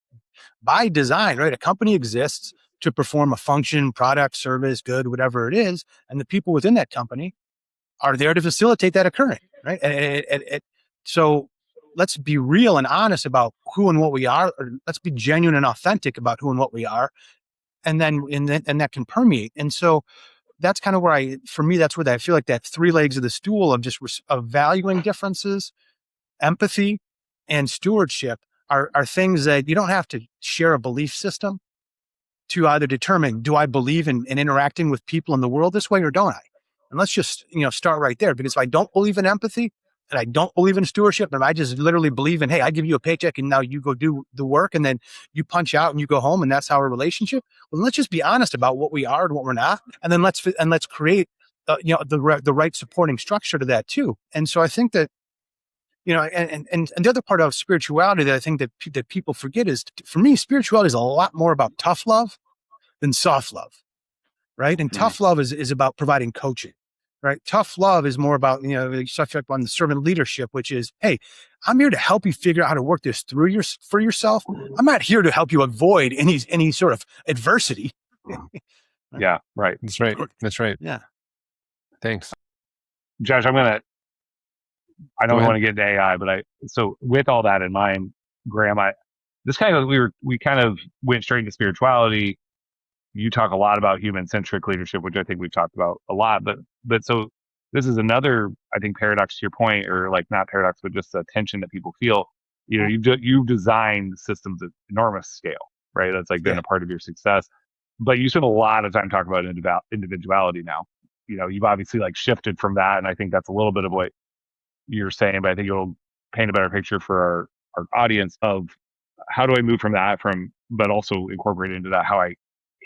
by design, right? A company exists to perform a function, product, service, good, whatever it is, and the people within that company are there to facilitate that occurring, right? So let's be real and honest about who and what we are, or let's be genuine and authentic about who and what we are, and that can permeate. And so that's kind of where for me, that's where I feel like that three legs of the stool of valuing differences, empathy, and stewardship are things that you don't have to share a belief system to either determine, do I believe in interacting with people in the world this way or don't I? And let's just, start right there, because if I don't believe in empathy and I don't believe in stewardship, and I just literally believe in, hey, I give you a paycheck and now you go do the work and then you punch out and you go home and that's our relationship. Well, let's just be honest about what we are and what we're not. And then let's create, the right supporting structure to that too. And so I think that, and the other part of spirituality that I think that people forget is, for me, spirituality is a lot more about tough love than soft love. Right. And tough love is about providing coaching. Right. Tough love is more about, stuff on the servant leadership, which is, hey, I'm here to help you figure out how to work this through for yourself. I'm not here to help you avoid any sort of adversity. Yeah. Right. That's right. That's right. Yeah. Thanks. Josh, I know Go we ahead. want to get into AI, but so with all that in mind, Graham, we kind of went straight into spirituality. You talk a lot about human centric leadership, which I think we've talked about a lot, but so this is another, I think, paradox to your point, or like not paradox, but just a tension that people feel. You've designed systems at enormous scale, right? That's like been a part of your success, but you spend a lot of time talking about individuality now. You've obviously like shifted from that, and I think that's a little bit of what you're saying, but I think it'll paint a better picture for our audience of how do I move from that, but also incorporate into that how I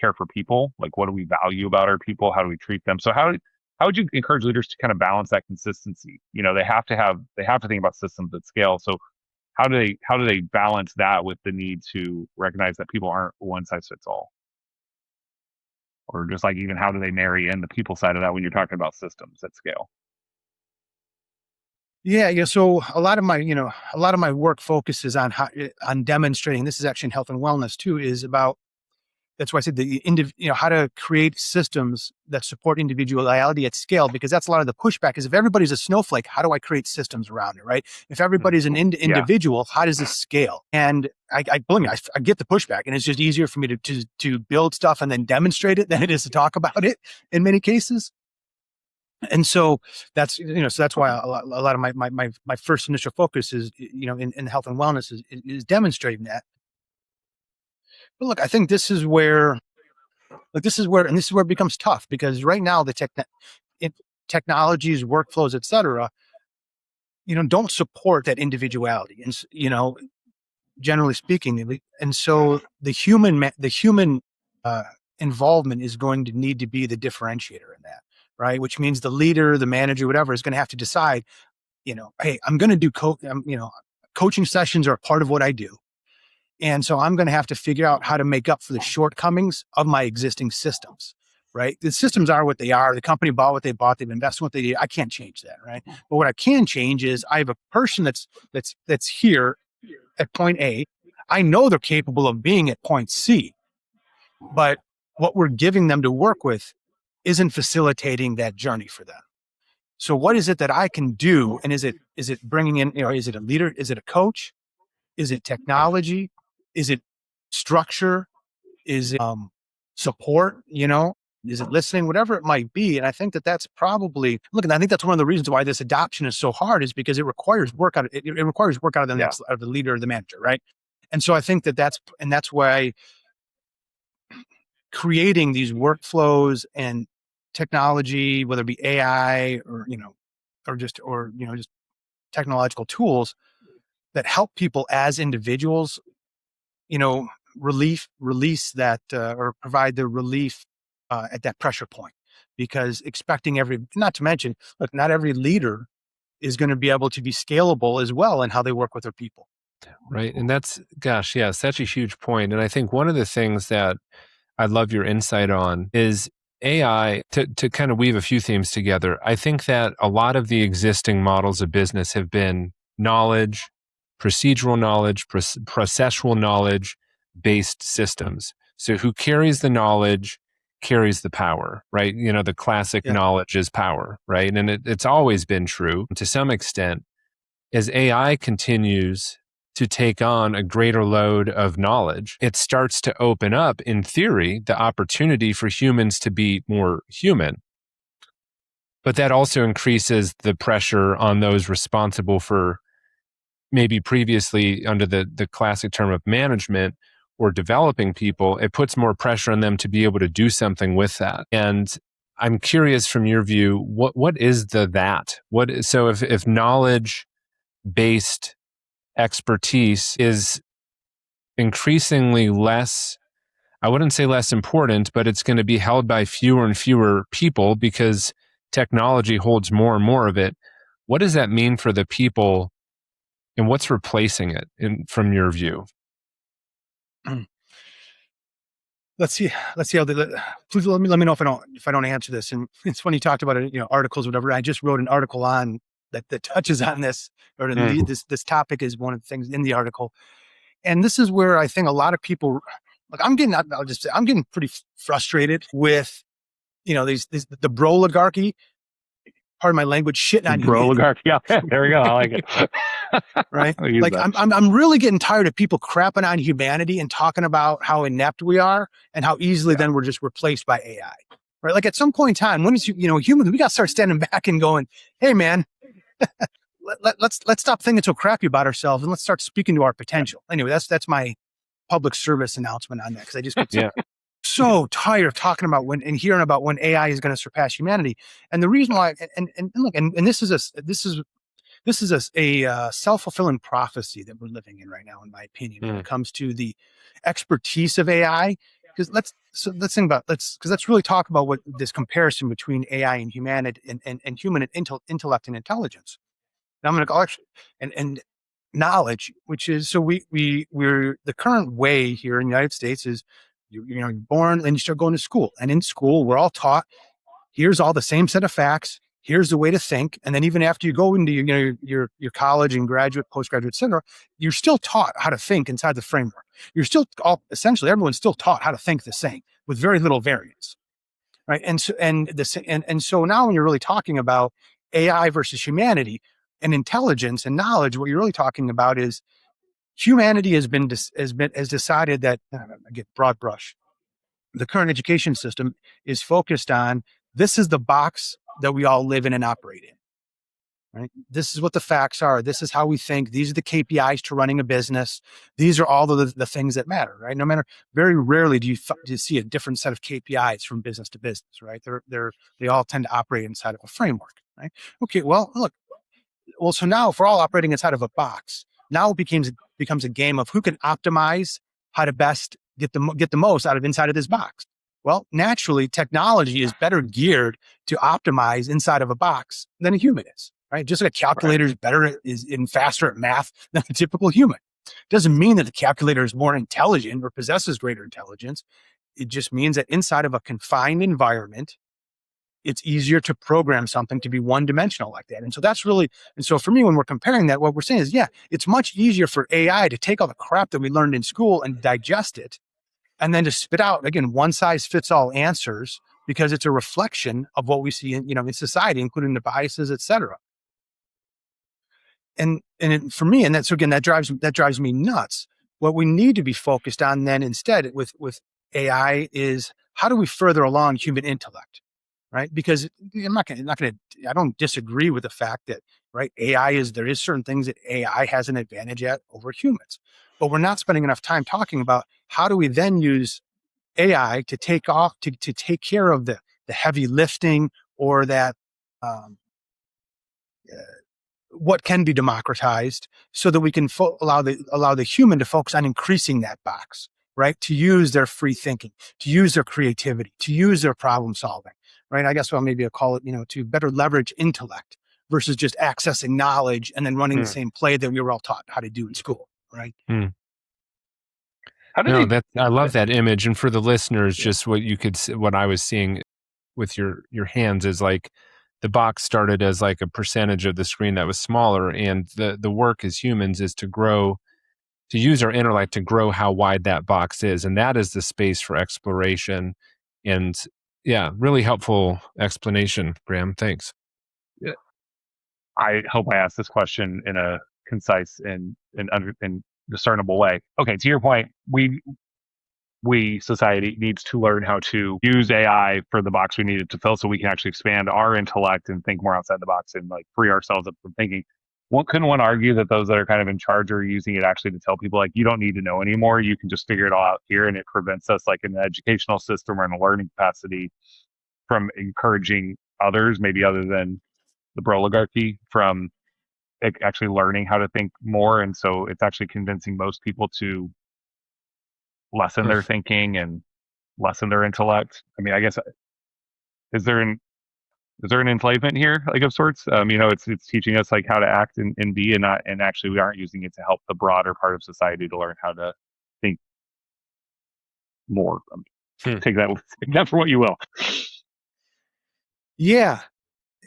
care for people. Like, what do we value about our people? How do we treat them? So how would you encourage leaders to kind of balance that consistency? They have to think about systems at scale. So how do they balance that with the need to recognize that people aren't one size fits all? Or just like, even how do they marry in the people side of that when you're talking about systems at scale? Yeah. So a lot of my work focuses on on demonstrating. This is actually in health and wellness too. Is about That's why I said how to create systems that support individuality at scale, because that's a lot of the pushback. Is if everybody's a snowflake, how do I create systems around it, right? If everybody's an individual, how does this scale? And I get the pushback, and it's just easier for me to build stuff and then demonstrate it than it is to talk about it in many cases. And so that's why a lot of my first initial focus is in health and wellness is demonstrating that. But look, I think this is where it becomes tough, because right now the technologies, workflows, et cetera, don't support that individuality, and generally speaking, and so the human involvement is going to need to be the differentiator in that, right? Which means the leader, the manager, whatever, is going to have to decide, hey, I'm going to do coaching sessions are a part of what I do. And so I'm going to have to figure out how to make up for the shortcomings of my existing systems, right? The systems are what they are. The company bought what they bought. They've invested in what they did. I can't change that, right? But what I can change is I have a person that's here at point A. I know they're capable of being at point C, but what we're giving them to work with isn't facilitating that journey for them. So what is it that I can do? And is it bringing in, is it a leader? Is it a coach? Is it technology? Is it structure? Is it support? Is it listening? Whatever it might be. And I think that's probably, and I think that's one of the reasons why this adoption is so hard, is because it requires work out. It requires work out of the leader or the manager, right? And so I think that's why creating these workflows and technology, whether it be AI or just technological tools that help people as individuals, release that or provide the relief at that pressure point. Because not to mention, look, not every leader is going to be able to be scalable as well in how they work with their people. Right. And that's, gosh, yeah, such a huge point. And I think one of the things that I'd love your insight on is AI, to kind of weave a few themes together. I think that a lot of the existing models of business have been knowledge, procedural knowledge, processual knowledge based systems. So who carries the knowledge carries the power, right? The classic knowledge is power, right? And it's always been true to some extent. As AI continues to take on a greater load of knowledge, it starts to open up, in theory, the opportunity for humans to be more human. But that also increases the pressure on those responsible for, maybe previously under the classic term of management or developing people. It puts more pressure on them to be able to do something with that. And I'm curious, from your view, what is that? So if knowledge based expertise is increasingly less, I wouldn't say less important, but it's going to be held by fewer and fewer people because technology holds more and more of it. What does that mean for the people, and what's replacing it from your view? Let's see how please let me know if I don't answer this. And it's funny you talked about it, articles, whatever. I just wrote an article on that touches on this, or this topic is one of the things in the article. And this is where I think a lot of people like I'll just say, I'm getting pretty frustrated with, the broligarchy, pardon my language, shitting on humanity. Oligarchy. Yeah, there we go. I like it. Right? I'll use Like that. I'm really getting tired of people crapping on humanity and talking about how inept we are and how easily then we're just replaced by AI. Right? Like at some point in time, when is humans, we got to start standing back and going, "Hey, man, let's stop thinking so crappy about ourselves and let's start speaking to our potential." Anyway, that's my public service announcement on that, because I just get so tired of talking about and hearing about when AI is going to surpass humanity. And the reason why, and look, and this is a self-fulfilling prophecy that we're living in right now, in my opinion, when it comes to the expertise of AI. Because let's really talk about what this comparison between AI and humanity and human intellect and intelligence. Now I'm going to go actually and knowledge, which is, so we're the current way here in the United States is you're born and you start going to school, and in school we're all taught, here's all the same set of facts. Here's the way to think. And then even after you go into your college and graduate, postgraduate, et cetera, you're still taught how to think inside the framework. You're still essentially everyone's still taught how to think the same with very little variance. Right. So now when you're really talking about AI versus humanity and intelligence and knowledge, what you're really talking about is humanity has decided that, I get broad brush, the current education system is focused on, this is the box that we all live in and operate in. Right? This is what the facts are. This is how we think. These are the KPIs to running a business. These are all the things that matter, right? No matter, very rarely do you see a different set of KPIs from business to business, right? They all tend to operate inside of a framework, right? Okay, well, look, so now if we're all operating inside of a box, now it becomes a game of who can optimize how to best get the most out of inside of this box. Well, naturally, technology is better geared to optimize inside of a box than a human is, right? Just like a calculator is better and faster at math than a typical human. Doesn't mean that the calculator is more intelligent or possesses greater intelligence. It just means that inside of a confined environment, it's easier to program something to be one-dimensional like that. And so for me, when we're comparing that, what we're saying is, it's much easier for AI to take all the crap that we learned in school and digest it, and then to spit out, again, one-size-fits-all answers, because it's a reflection of what we see in society, including the biases, et cetera. For me, and that's, again, that drives me nuts. What we need to be focused on then instead with AI is, how do we further along human intellect? Right? Because I don't disagree with the fact that, right, there is certain things that AI has an advantage at over humans, but we're not spending enough time talking about how do we then use AI to take care of the heavy lifting, or that, what can be democratized, so that we can allow the human to focus on increasing that box, right? To use their free thinking, to use their creativity, to use their problem solving, right? I guess maybe I'll call it, to better leverage intellect versus just accessing knowledge and then running the same play that we were all taught how to do in school, right? I love that image. And for the listeners, just what I was seeing with your hands is like, the box started as like a percentage of the screen that was smaller, and the work as humans is to use our intellect to grow how wide that box is, and that is the space for exploration. And really helpful explanation, Graham. Thanks. I hope I asked this question in a concise and discernible way. Okay, to your point, society needs to learn how to use AI for the box we need it to fill, so we can actually expand our intellect and think more outside the box and like free ourselves up from thinking. Couldn't one argue that those that are kind of in charge are using it actually to tell people, like, you don't need to know anymore, you can just figure it all out here, and it prevents us, like in the educational system or in a learning capacity, from encouraging others, maybe other than the broligarchy, from actually learning how to think more. And so it's actually convincing most people to lessen their thinking and lessen their intellect. I mean, I guess, is there an enslavement here, like, of sorts? It's teaching us like how to act and be, and actually we aren't using it to help the broader part of society to learn how to think more. Take that for what you will. Yeah.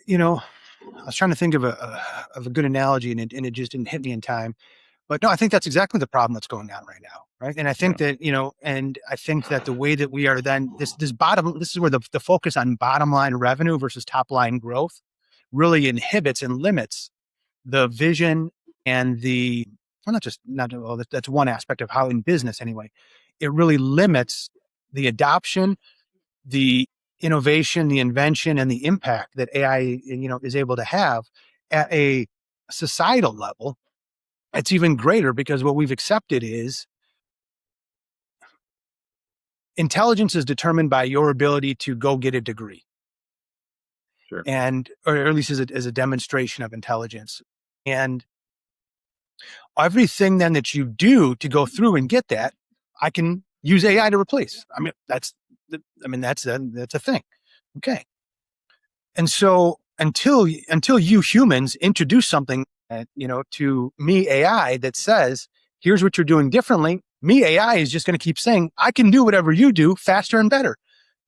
I was trying to think of a good analogy, and it just didn't hit me in time. But no, I think that's exactly the problem that's going on right now, right? And I think that, and I think that the way that we are then, this is where the focus on bottom line revenue versus top line growth really inhibits and limits the vision and that's one aspect of how in business anyway, it really limits the adoption, the innovation, the invention, and the impact that AI, is able to have at a societal level. It's even greater because what we've accepted is intelligence is determined by your ability to go get a degree. Sure. Or at least as a demonstration of intelligence. And everything then that you do to go through and get that, I can use AI to replace. I mean, that's a thing. Okay. And so until you humans introduce something, to me AI that says, here's what you're doing differently, me AI is just going to keep saying, I can do whatever you do faster and better,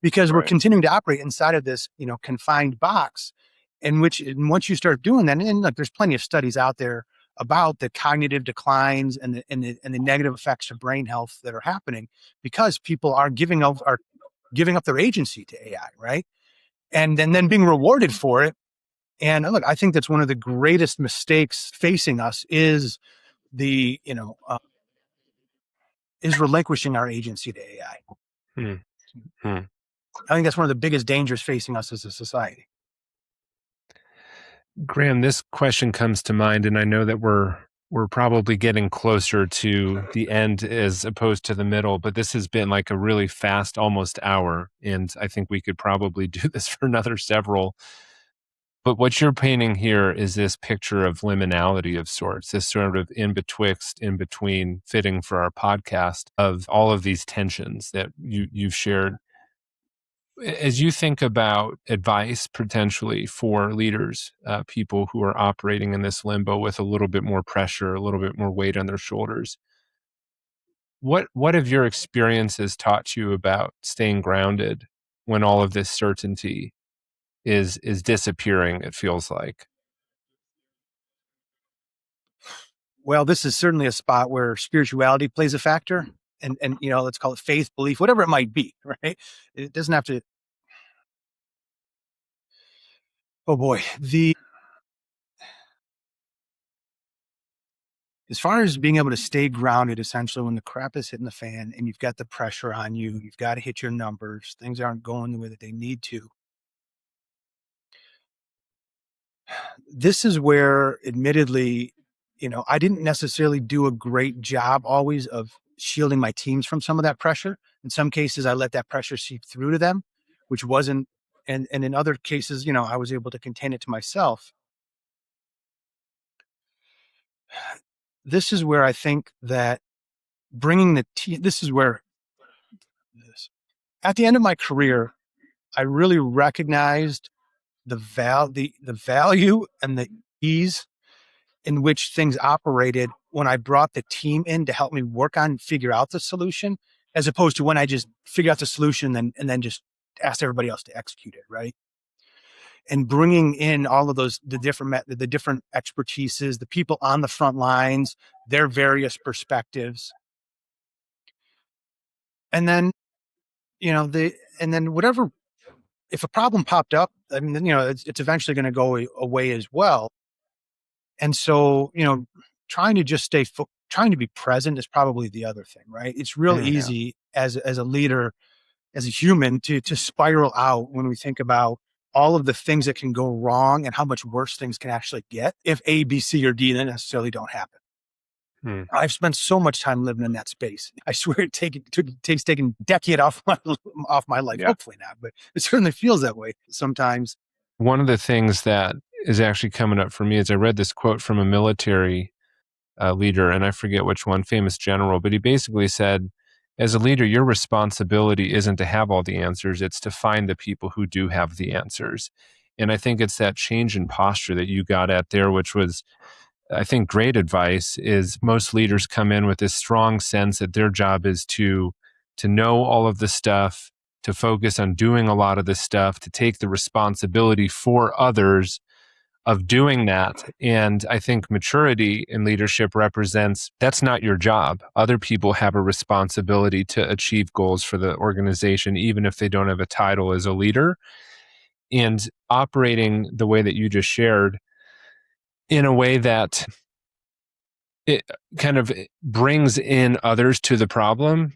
because we're continuing to operate inside of this, confined box, and once you start doing that, and look, there's plenty of studies out there about the cognitive declines and the negative effects of brain health that are happening because people are giving up their agency to AI, right? And then being rewarded for it. And look, I think that's one of the greatest mistakes facing us is is relinquishing our agency to AI. I think that's one of the biggest dangers facing us as a society. Graham, this question comes to mind, and I know that we're probably getting closer to the end as opposed to the middle, but this has been like a really fast, almost hour, and I think we could probably do this for another several. But what you're painting here is this picture of liminality of sorts, this sort of in between, fitting for our podcast, of all of these tensions that you've shared. As you think about advice potentially for leaders, people who are operating in this limbo with a little bit more pressure, a little bit more weight on their shoulders, what have your experiences taught you about staying grounded when all of this certainty is disappearing, it feels like? Well, this is certainly a spot where spirituality plays a factor, and let's call it faith, belief, whatever it might be, right? It doesn't have to. Oh boy, as far as being able to stay grounded, essentially when the crap is hitting the fan and you've got the pressure on you, you've got to hit your numbers, things aren't going the way that they need to. This is where, admittedly, I didn't necessarily do a great job always of shielding my teams from some of that pressure. In some cases, I let that pressure seep through to them, which wasn't, and in other cases, I was able to contain it to myself. This is where I think that bringing the team, at the end of my career, I really recognized the value and the ease in which things operated when I brought the team in to help me figure out the solution, as opposed to when I just figure out the solution and then just ask everybody else to execute it, right? And bringing in all of the different expertises, the people on the front lines, their various perspectives, and then whatever. If a problem popped up, I mean, it's eventually going to go away as well. And so, trying to just trying to be present is probably the other thing, right? It's real easy as a leader, as a human, to spiral out when we think about all of the things that can go wrong and how much worse things can actually get if A, B, C, or D then necessarily don't happen. I've spent so much time living in that space. I swear it takes taking a decade off my life. Yeah. Hopefully not, but it certainly feels that way sometimes. One of the things that is actually coming up for me is I read this quote from a military leader, and I forget which one, famous general, but he basically said, as a leader, your responsibility isn't to have all the answers, it's to find the people who do have the answers. And I think it's that change in posture that you got at there, which was, I think, great advice. Is most leaders come in with this strong sense that their job is to know all of the stuff, to focus on doing a lot of this stuff, to take the responsibility for others, of doing that. And I think maturity in leadership represents that's not your job. Other people have a responsibility to achieve goals for the organization, even if they don't have a title as a leader. And operating the way that you just shared in a way that it kind of brings in others to the problem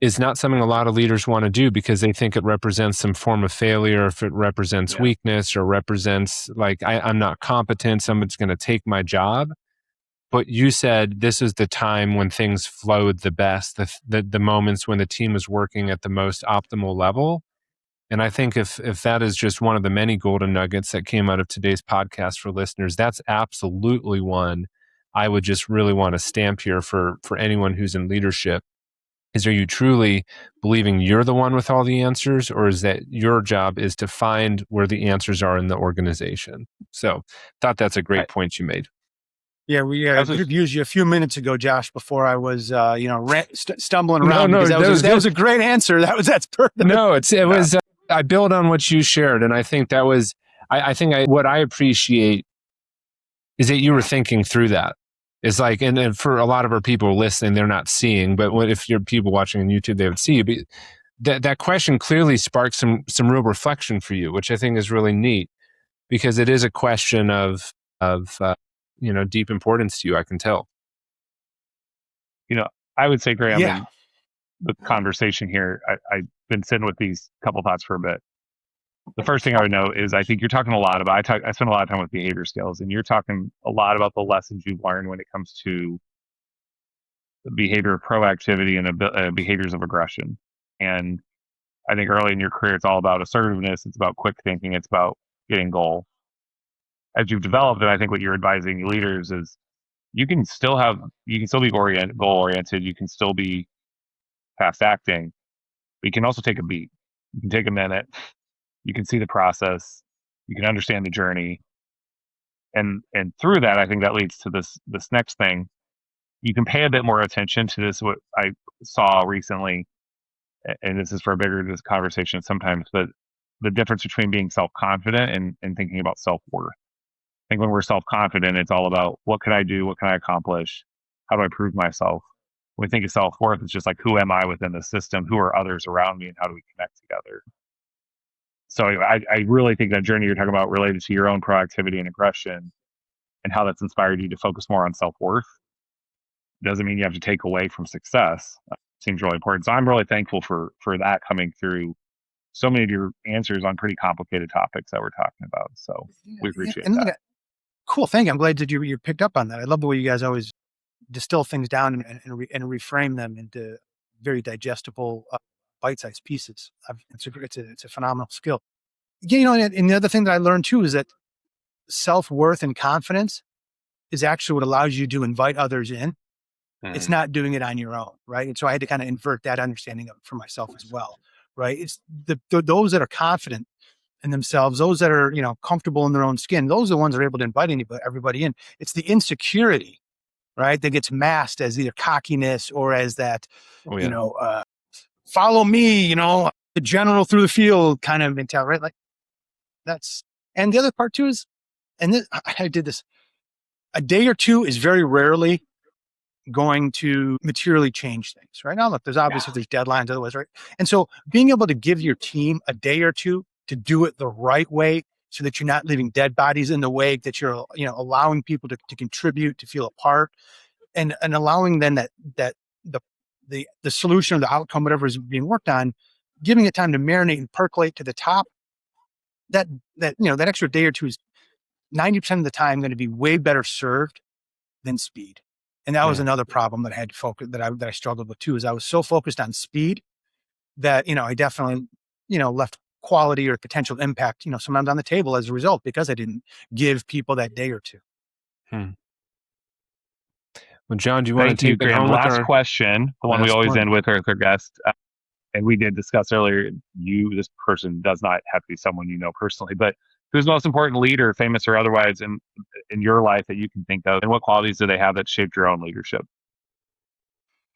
is not something a lot of leaders want to do because they think it represents some form of failure, if it represents weakness or represents like, I'm not competent, someone's going to take my job. But you said this is the time when things flowed the best, the moments when the team is working at the most optimal level. And I think if that is just one of the many golden nuggets that came out of today's podcast for listeners, that's absolutely one I would just really want to stamp here for anyone who's in leadership. Are you truly believing you're the one with all the answers, or is that your job is to find where the answers are in the organization? So thought that's a great point you made. Yeah, we could have used you a few minutes ago, Josh, before I was, stumbling around. No, that was a great answer. That's perfect. No, it was. I build on what you shared, and I think that was. What I appreciate is that you were thinking through that. It's like, and for a lot of our people listening, they're not seeing, but if you're people watching on YouTube, they would see you. But that question clearly sparked some real reflection for you, which I think is really neat, because it is a question of deep importance to you. I can tell. I would say, Graham, in the conversation here, I've been sitting with these couple thoughts for a bit. The first thing I would know is I think you're talking a lot about, I spend a lot of time with behavior skills, and you're talking a lot about the lessons you've learned when it comes to the behavior of proactivity and behaviors of aggression. And I think early in your career, it's all about assertiveness. It's about quick thinking. It's about getting goal. As you've developed, and I think what you're advising leaders is you can still be goal oriented. You can still be fast acting, but you can also take a beat. You can take a minute. You can see the process, you can understand the journey. And through that, I think that leads to this next thing. You can pay a bit more attention to this, what I saw recently, and this is for a bigger conversation sometimes, but the difference between being self-confident and thinking about self-worth. I think when we're self-confident, it's all about what can I do? What can I accomplish? How do I prove myself? When we think of self-worth, it's just like, who am I within the system? Who are others around me? And how do we connect together? So I really think that journey you're talking about related to your own proactivity and aggression and how that's inspired you to focus more on self-worth doesn't mean you have to take away from success. It seems really important. So I'm really thankful for that coming through so many of your answers on pretty complicated topics that we're talking about. So we appreciate that. Cool. Thank you. I'm glad that you picked up on that. I love the way you guys always distill things down and reframe them into very digestible, bite-sized pieces. It's a phenomenal skill. And the other thing that I learned too is that self-worth and confidence is actually what allows you to invite others in. It's not doing it on your own, right? And so I had to kind of invert that understanding of it for myself as well, right? It's those that are confident in themselves, those that are comfortable in their own skin, those are the ones that are able to invite everybody in. It's the insecurity, right, that gets masked as either cockiness or as that, follow me, the general through the field kind of mentality, right? Like that's, and the other part too is, and this, I did this, a day or two is very rarely going to materially change things, right? Now, look, there's deadlines otherwise, right? And so being able to give your team a day or two to do it the right way so that you're not leaving dead bodies in the wake, that you're, allowing people to contribute, to feel a part, and allowing then that the solution or the outcome, whatever is being worked on, giving it time to marinate and percolate to the top, that extra day or two is 90% of the time going to be way better served than speed. And that was another problem that I had to focus, that I struggled with too, is I was so focused on speed that, I definitely, left quality or potential impact, sometimes on the table as a result, because I didn't give people that day or two. Well, John, do you want to take it home? Last question, the one we always end with our guest. And we did discuss earlier, this person does not have to be someone you know personally, but who's the most important leader, famous or otherwise, in your life that you can think of? And what qualities do they have that shaped your own leadership?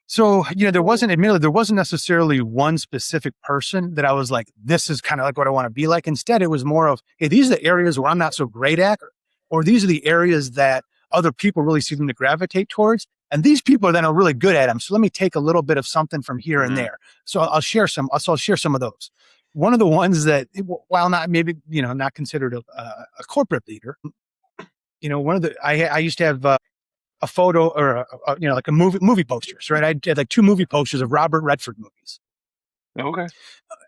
So, there wasn't necessarily one specific person that I was like, this is kind of like what I want to be like. Instead, it was more of, hey, these are the areas where I'm not so great at, or these are the areas that other people really seem to gravitate towards. And these people are then really good at them. So let me take a little bit of something from here and there. So I'll share some of those. One of the ones that, while not maybe, not considered a corporate leader, I used to have a photo or, like a movie posters, right? I had like 2 movie posters of Robert Redford movies. Okay.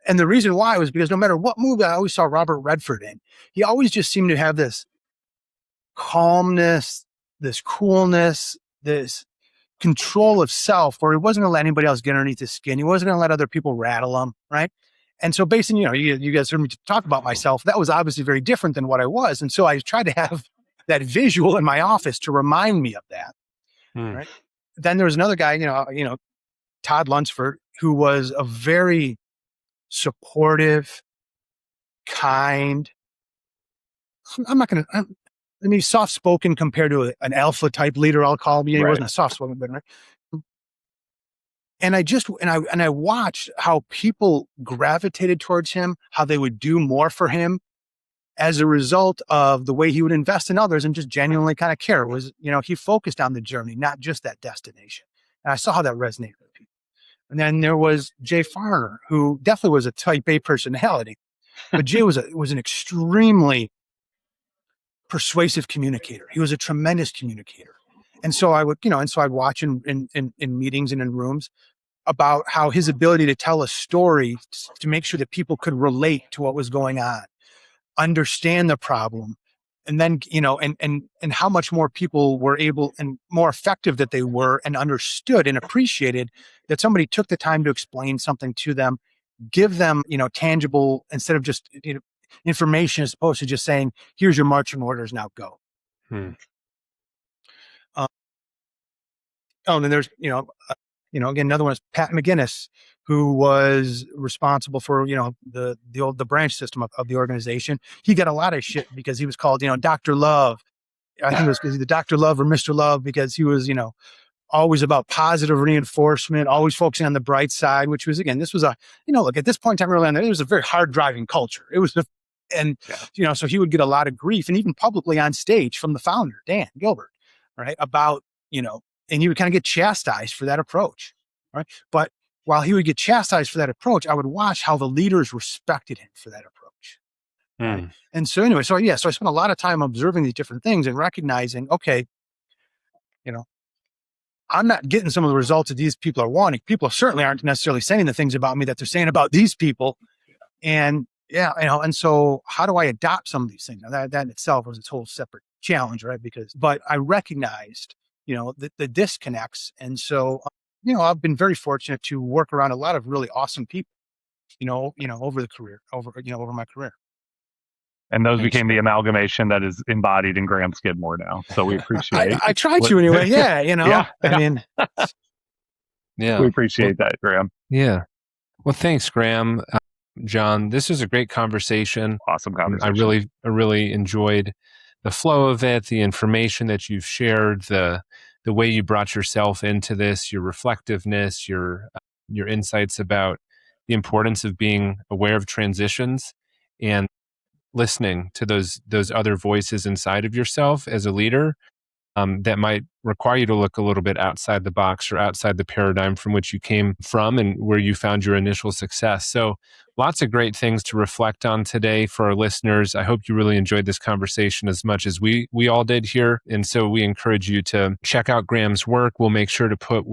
And the reason why was because no matter what movie I always saw Robert Redford in, he always just seemed to have this calmness, this coolness, this control of self, where he wasn't going to let anybody else get underneath his skin. He wasn't going to let other people rattle him, right? And so based on, you guys heard me talk about myself, that was obviously very different than what I was. And so I tried to have that visual in my office to remind me of that, right? Then there was another guy, Todd Lunsford, who was a very supportive, kind, soft-spoken compared to an alpha type leader, I'll call him. He wasn't a soft-spoken, but right. And I watched how people gravitated towards him, how they would do more for him as a result of the way he would invest in others and just genuinely kind of care. It was, he focused on the journey, not just that destination. And I saw how that resonated with people. And then there was Jay Farner, who definitely was a type A personality, but Jay was an extremely persuasive communicator. He was a tremendous communicator. And so I would, I'd watch in meetings and in rooms about how his ability to tell a story to make sure that people could relate to what was going on, understand the problem, and then, and how much more people were able and more effective that they were and understood and appreciated that somebody took the time to explain something to them, give them, tangible, instead of just, information, as opposed to just saying, here's your marching orders, now go. And then there's, again, another one is Pat McGinnis, who was responsible for, the branch system of the organization. He got a lot of shit because he was called, Dr. Love. I think it was because either Dr. Love or Mr. Love, because he was, always about positive reinforcement, always focusing on the bright side, which was, again, this was a, look, at this point in time early on, it was a very hard driving culture. It was, so he would get a lot of grief, and even publicly on stage from the founder, Dan Gilbert, right? About, and he would kind of get chastised for that approach, right? But while he would get chastised for that approach, I would watch how the leaders respected him for that approach. Right? And so anyway, so I spent a lot of time observing these different things and recognizing, okay, I'm not getting some of the results that these people are wanting. People certainly aren't necessarily saying the things about me that they're saying about these people. And and so how do I adopt some of these things? Now that in itself was its whole separate challenge, right? But I recognized, the disconnects. And so, I've been very fortunate to work around a lot of really awesome people, over my career. And those became the amalgamation that is embodied in Graham Skidmore now. So we appreciate I try to anyway. Yeah. I mean, we appreciate that, Graham. Yeah. Well, thanks, Graham. John, this was a great conversation. Awesome conversation. I really enjoyed the flow of it, the information that you've shared, the way you brought yourself into this, your reflectiveness, your insights about the importance of being aware of transitions and listening to those other voices inside of yourself as a leader that might require you to look a little bit outside the box or outside the paradigm from which you came from and where you found your initial success. So lots of great things to reflect on today for our listeners. I hope you really enjoyed this conversation as much as we all did here. And so we encourage you to check out Graham's work. We'll make sure to put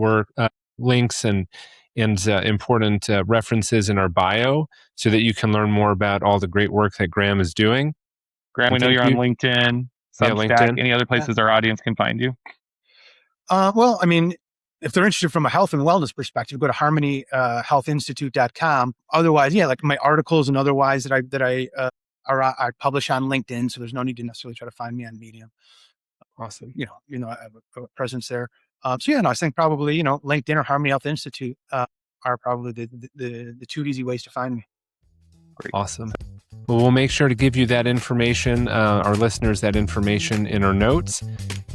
links and important references in our bio so that you can learn more about all the great work that Graham is doing. Graham, we know you're on LinkedIn, Substack, LinkedIn. Any other places our audience can find you? Well, I mean, if they're interested from a health and wellness perspective, go to harmonyhealthinstitute.com. Otherwise, like my articles and otherwise that I publish on LinkedIn. So there's no need to necessarily try to find me on Medium. Awesome. I have a presence there. I think probably, LinkedIn or Harmony Health Institute are probably the 2 easy ways to find me. Great. Awesome. Well, we'll make sure to give you that information, our listeners, that information in our notes.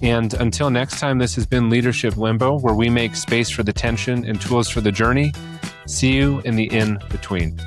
And until next time, this has been Leadership Limbo, where we make space for the tension and tools for the journey. See you in the in-between.